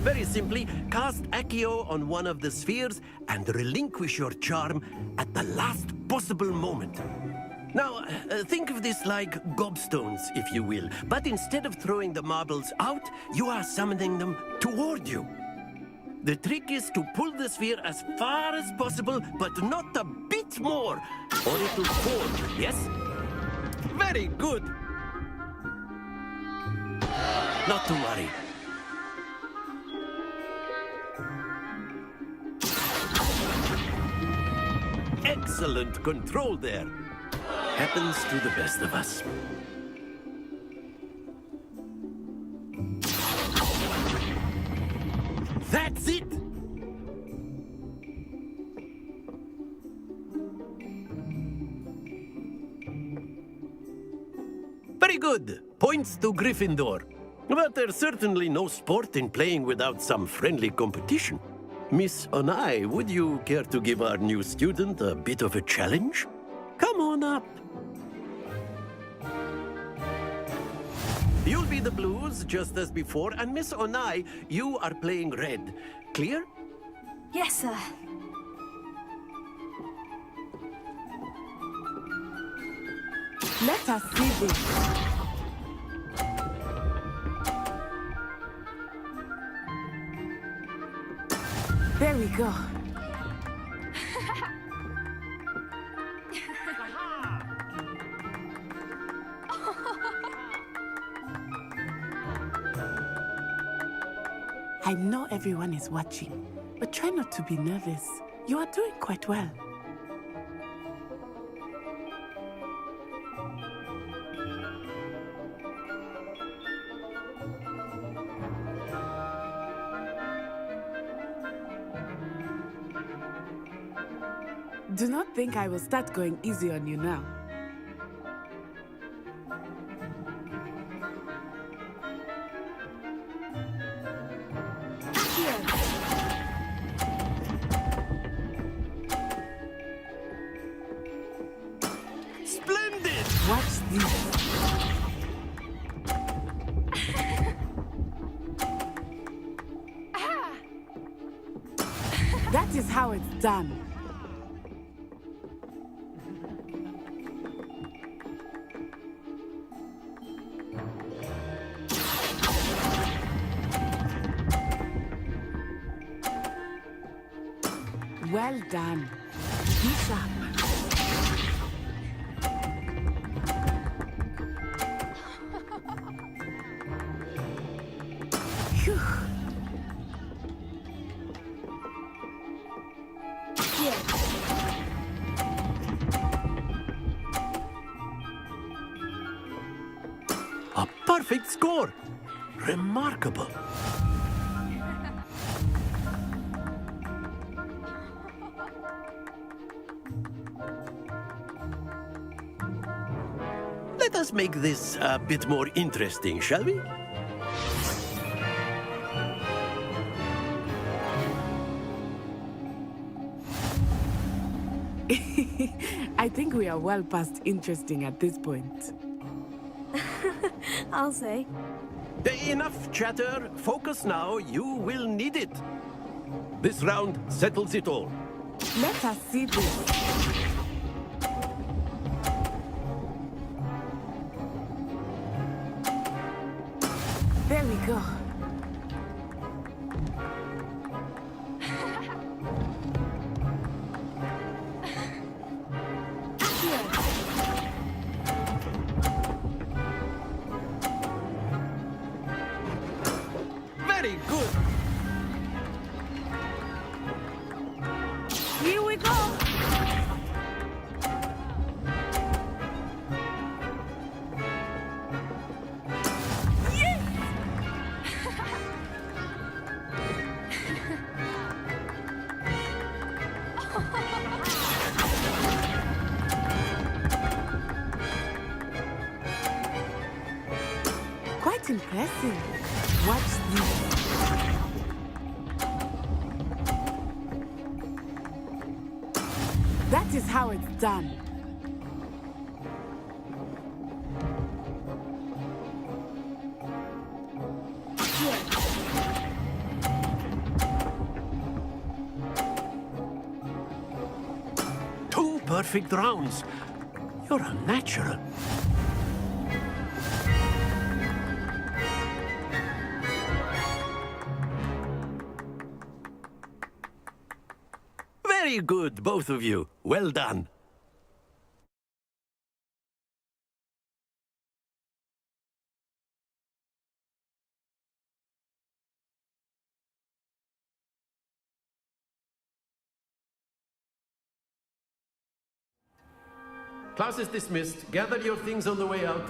Very simply, cast Accio on one of the spheres and relinquish your charm at the last possible moment. Now, think of this like gobstones, if you will, but instead of throwing the marbles out, you are summoning them toward you. The trick is to pull the sphere as far as possible, but not a bit more, or it'll fall, yes? Very good! Not to worry. Excellent control there. Happens to the best of us. That's it! Very good. Points to Gryffindor. But there's certainly no sport in playing without some friendly competition. Miss Onai, would you care to give our new student a bit of a challenge? Come on up. You'll be the blues, just as before, and Miss Onai, you are playing red. Clear?
Yes, sir.
Let us see this. There we go. I know everyone is watching, but try not to be nervous. You are doing quite well. Do not think I will start going easy on you now.
Splendid!
Watch this. That is how it's done. Well done. Be sharp. Phew. Here.
A perfect score! Remarkable. Let us make this a bit more interesting, shall we?
I think we are well past interesting at this point.
I'll say.
Enough chatter. Focus now. You will need it. This round settles it all.
Let us see this. There we go.
Very good.
Here we go.
Quite impressive. Watch this. That is how it's done.
Two perfect rounds. You're a natural. Very good, both of you. Well done. Class is dismissed. Gather your things on the way out.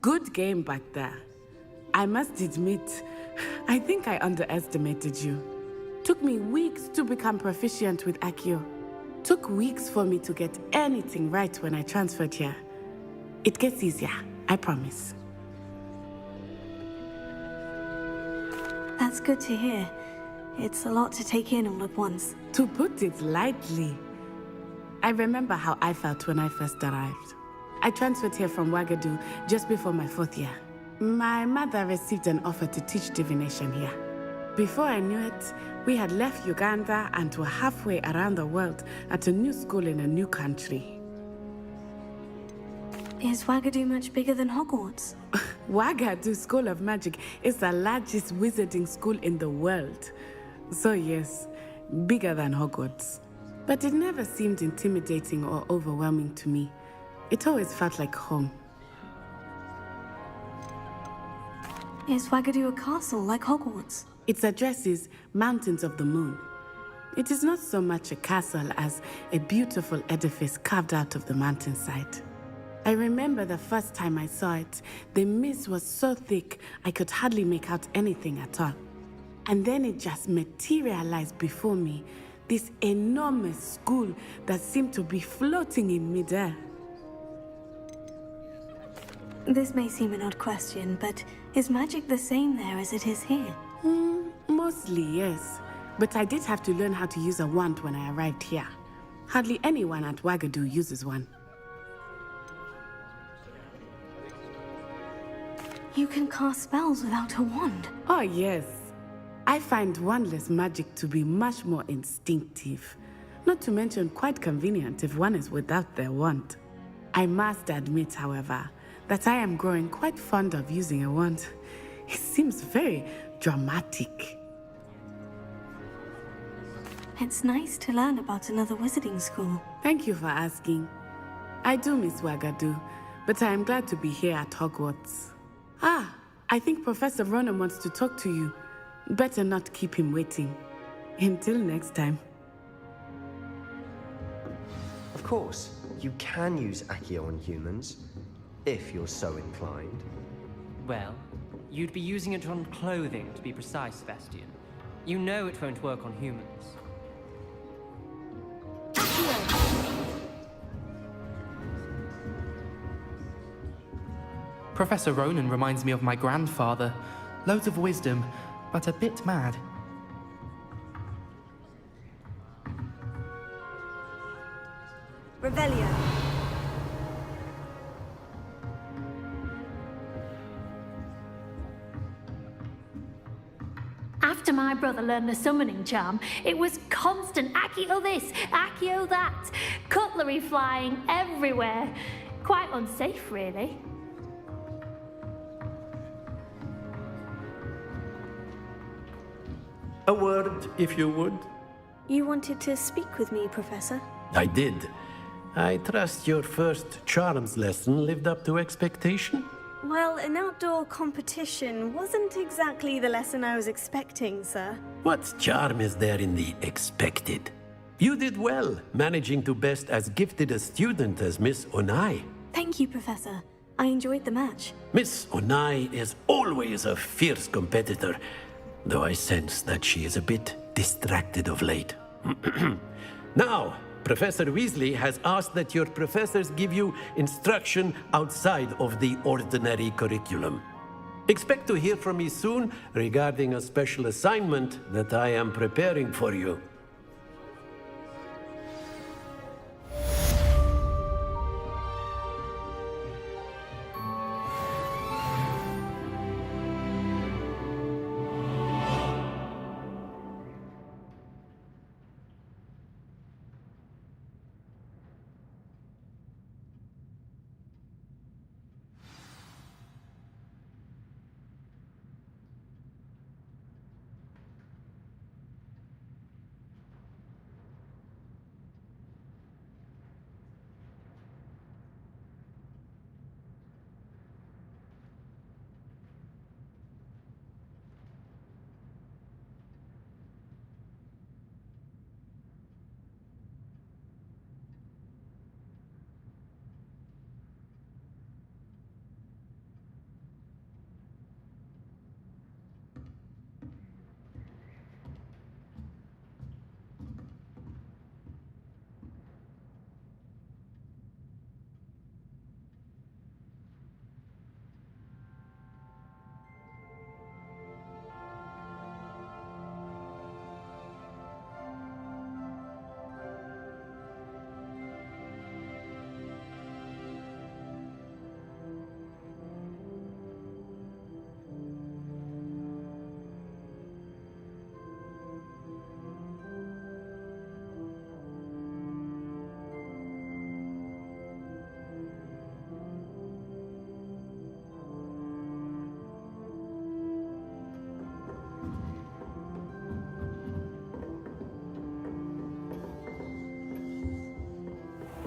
Good game back there. I must admit, I think I underestimated you. Took me weeks to become proficient with Accio. Took weeks for me to get anything right when I transferred here. It gets easier, I promise.
That's good to hear. It's a lot to take in all at once.
To put it lightly, I remember how I felt when I first arrived. I transferred here from Ouagadougou just before my 4th year. My mother received an offer to teach divination here. Before I knew it, we had left Uganda and were halfway around the world at a new school in a new country.
Is Ouagadougou much bigger than Hogwarts?
Ouagadougou School of Magic is the largest wizarding school in the world. So yes, bigger than Hogwarts. But it never seemed intimidating or overwhelming to me. It always felt like home.
Is Ouagadougou a castle like Hogwarts?
Its address is Mountains of the Moon. It is not so much a castle as a beautiful edifice carved out of the mountainside. I remember the first time I saw it, the mist was so thick I could hardly make out anything at all. And then it just materialized before me, this enormous school that seemed to be floating in midair.
This may seem an odd question, but is magic the same there as it is here?
Mostly, yes. But I did have to learn how to use a wand when I arrived here. Hardly anyone at Ouagadougou uses one.
You can cast spells without a wand?
Oh, yes. I find wandless magic to be much more instinctive. Not to mention quite convenient if one is without their wand. I must admit, however, that I am growing quite fond of using a wand. It seems very dramatic.
It's nice to learn about another wizarding school.
Thank you for asking. I do miss Ouagadougou, but I am glad to be here at Hogwarts. Ah, I think Professor Ronan wants to talk to you. Better not keep him waiting. Until next time.
Of course, you can use Accio on humans, if you're so inclined.
Well, you'd be using it on clothing, to be precise, Sebastian. You know it won't work on humans.
Professor Ronan reminds me of my grandfather. Loads of wisdom, but a bit mad.
Revelio.
After after my brother learned the summoning charm, it was constant Accio this, Accio that, cutlery flying everywhere. Quite unsafe, really.
A word, if you would.
You wanted to speak with me, Professor?
I did. I trust your first charms lesson lived up to expectation?
Well, an outdoor competition wasn't exactly the lesson I was expecting, sir.
What charm is there in the expected? You did well, managing to best as gifted a student as Miss Onai.
Thank you, Professor. I enjoyed the match.
Miss Onai is always a fierce competitor, though I sense that she is a bit distracted of late. Now, Professor Weasley has asked that your professors give you instruction outside of the ordinary curriculum. Expect to hear from me soon regarding a special assignment that I am preparing for you.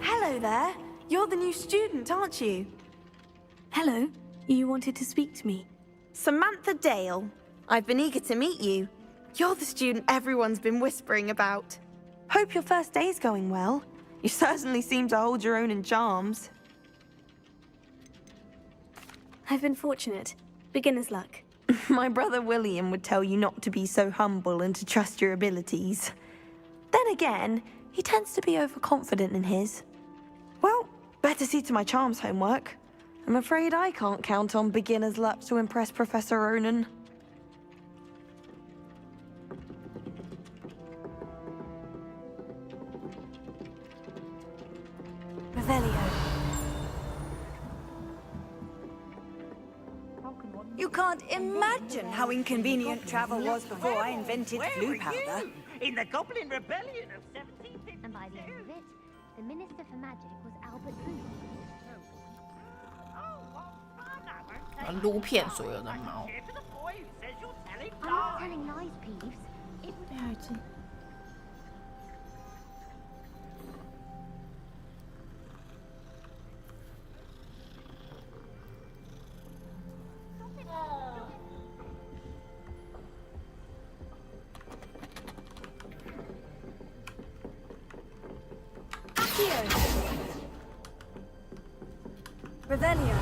Hello there. You're the new student, aren't you?
Hello. You wanted to speak to me?
Samantha Dale. I've been eager to meet you. You're the student everyone's been whispering about. Hope your first day's going well. You certainly seem to hold your own in charms.
I've been fortunate. Beginner's luck.
My brother William would tell you not to be so humble and to trust your abilities. Then again, he tends to be overconfident in his. Well, better see to my charms homework. I'm afraid I can't count on beginner's luck to impress Professor Ronan.
Revelio.
You can't imagine how inconvenient travel was before I invented flu powder.
In the Goblin Rebellion of 1750.
And by the end of it, the Minister for Magic was Albert Booth.
撸骗所有的猫。
I'm not telling lies, Peeves. It was...
Revelio.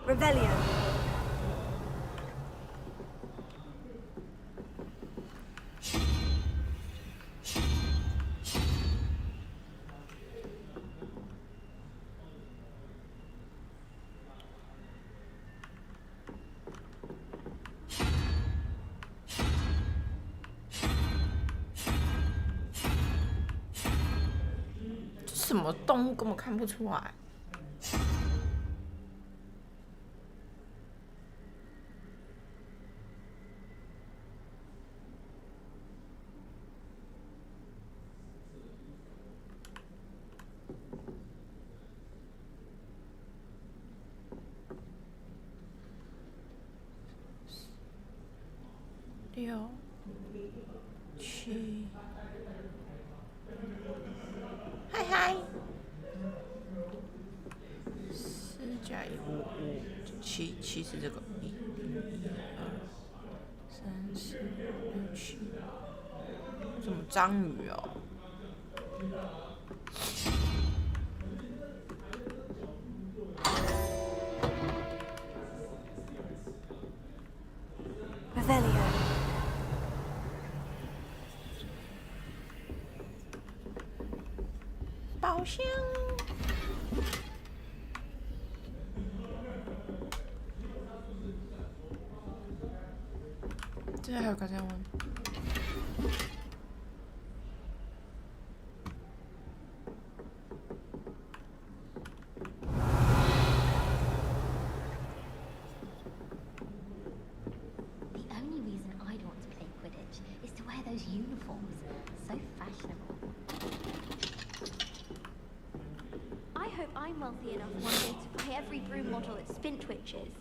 Revelio.
“什么动物根本看不出来。6、7，嗨嗨，4+1=5，7是这个1、2、3、4、6、7，什么章鱼哦？宝箱。这还有个在问。
The only reason I'd want to play Quidditch is to wear those uniforms. So fashionable. I hope I'm wealthy enough one day to buy every broom model at Spintwitch is.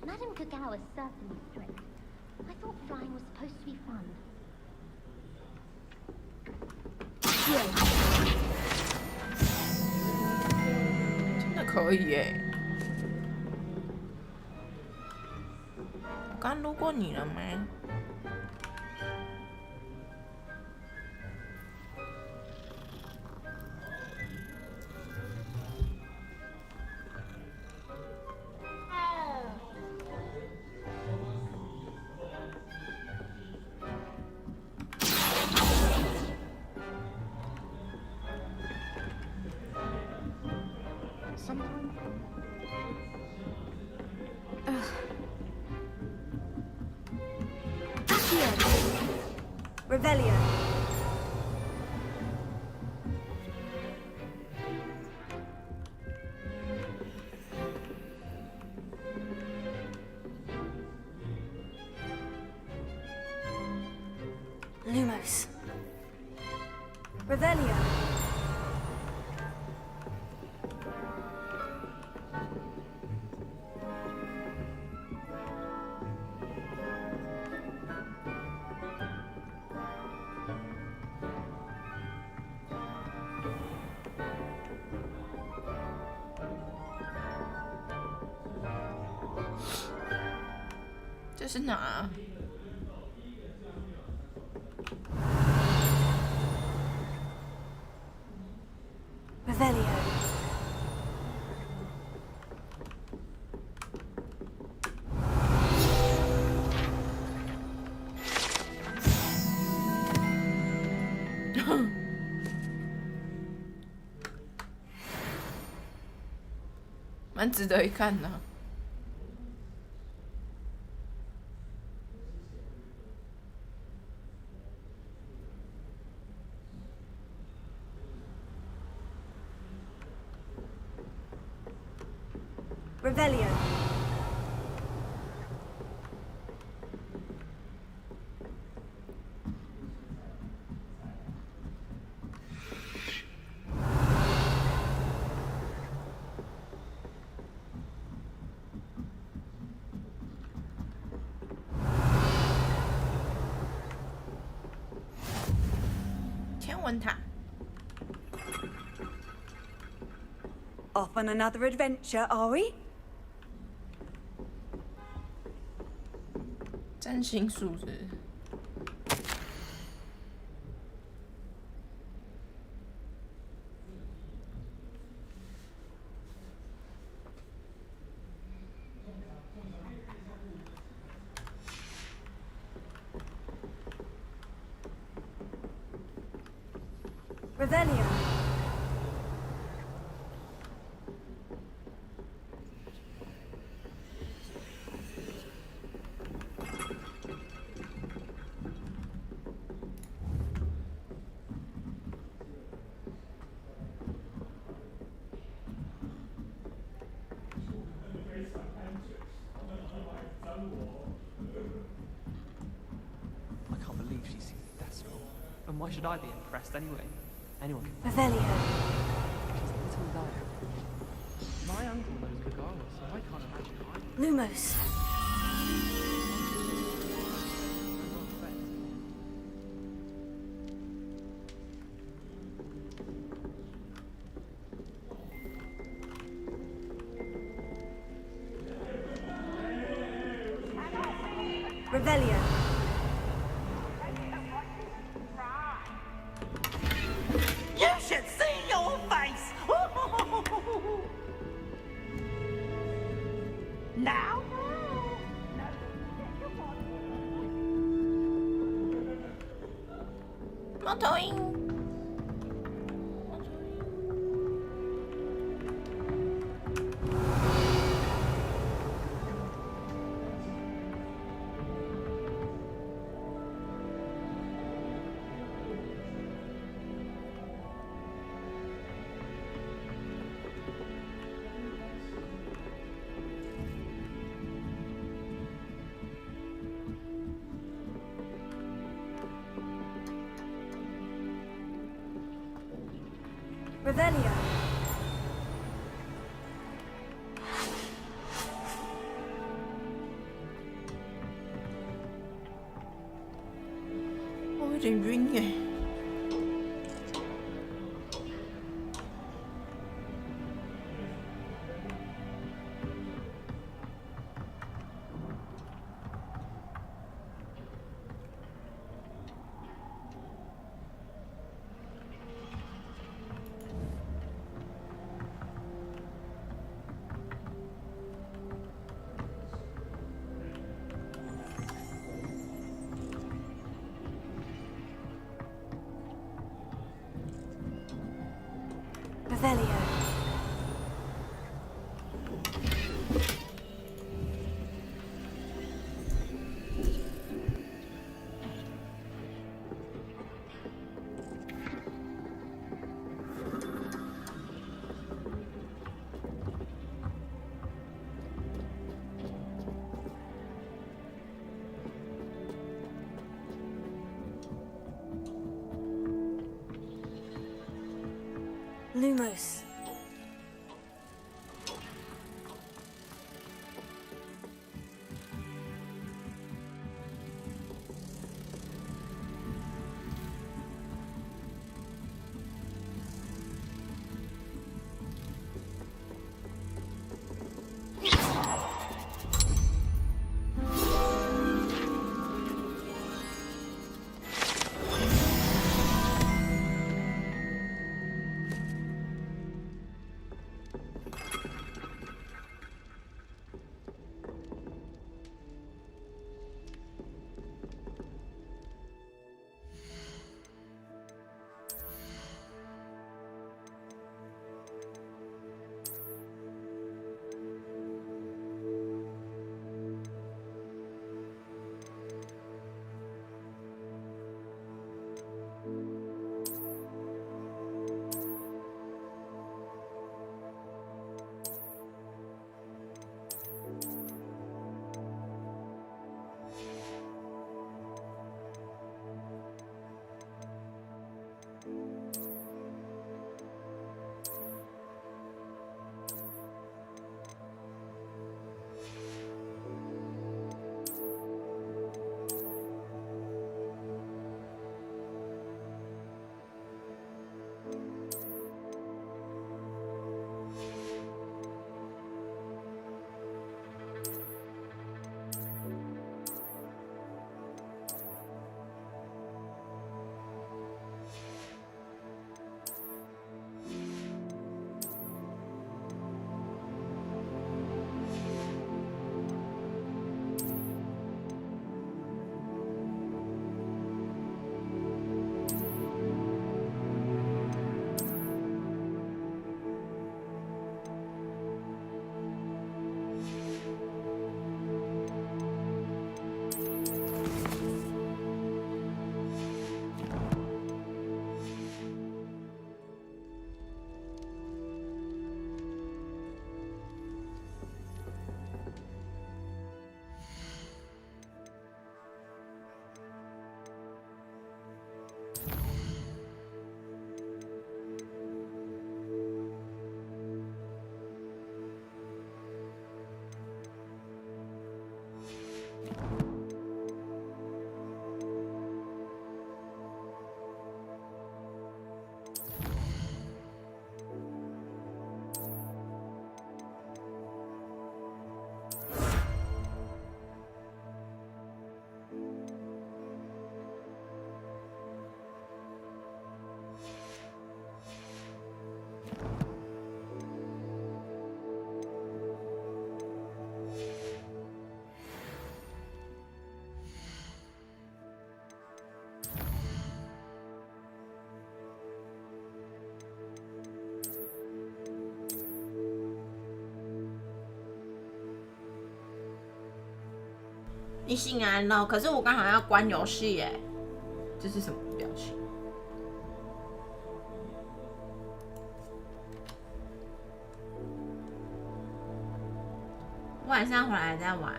Madame Kagao is certainly strict. I thought flying was supposed to be fun.
真的可以耶！我刚路过你了吗？Revelio.
Lumos.
Revelio.
“这是哪？”
Revelio.
蛮值得一看的。
Revelio. Off on another adventure, are we?
占星术是
Revelio.
I can't believe she's seen the death scroll. And why should I be impressed anyway? Anyone can.
Revelio.
She's a little liar. My uncle knows Kagara, so I can't imagine I.
Lumos. Revelio.
You should see your face! Now?
Motoing.
Revelio.
Ôi trời duyên vậy.
Revelio. Lumos.
你醒来了，可是我刚好要关游戏耶。这是什么表情？晚上回来再玩。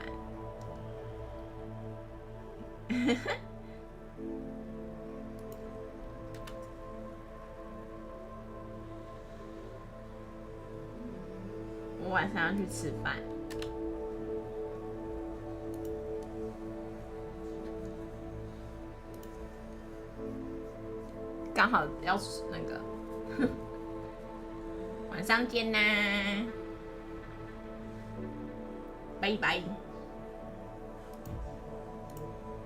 我晚上要去吃饭。刚好要那个，晚上见啦，拜拜。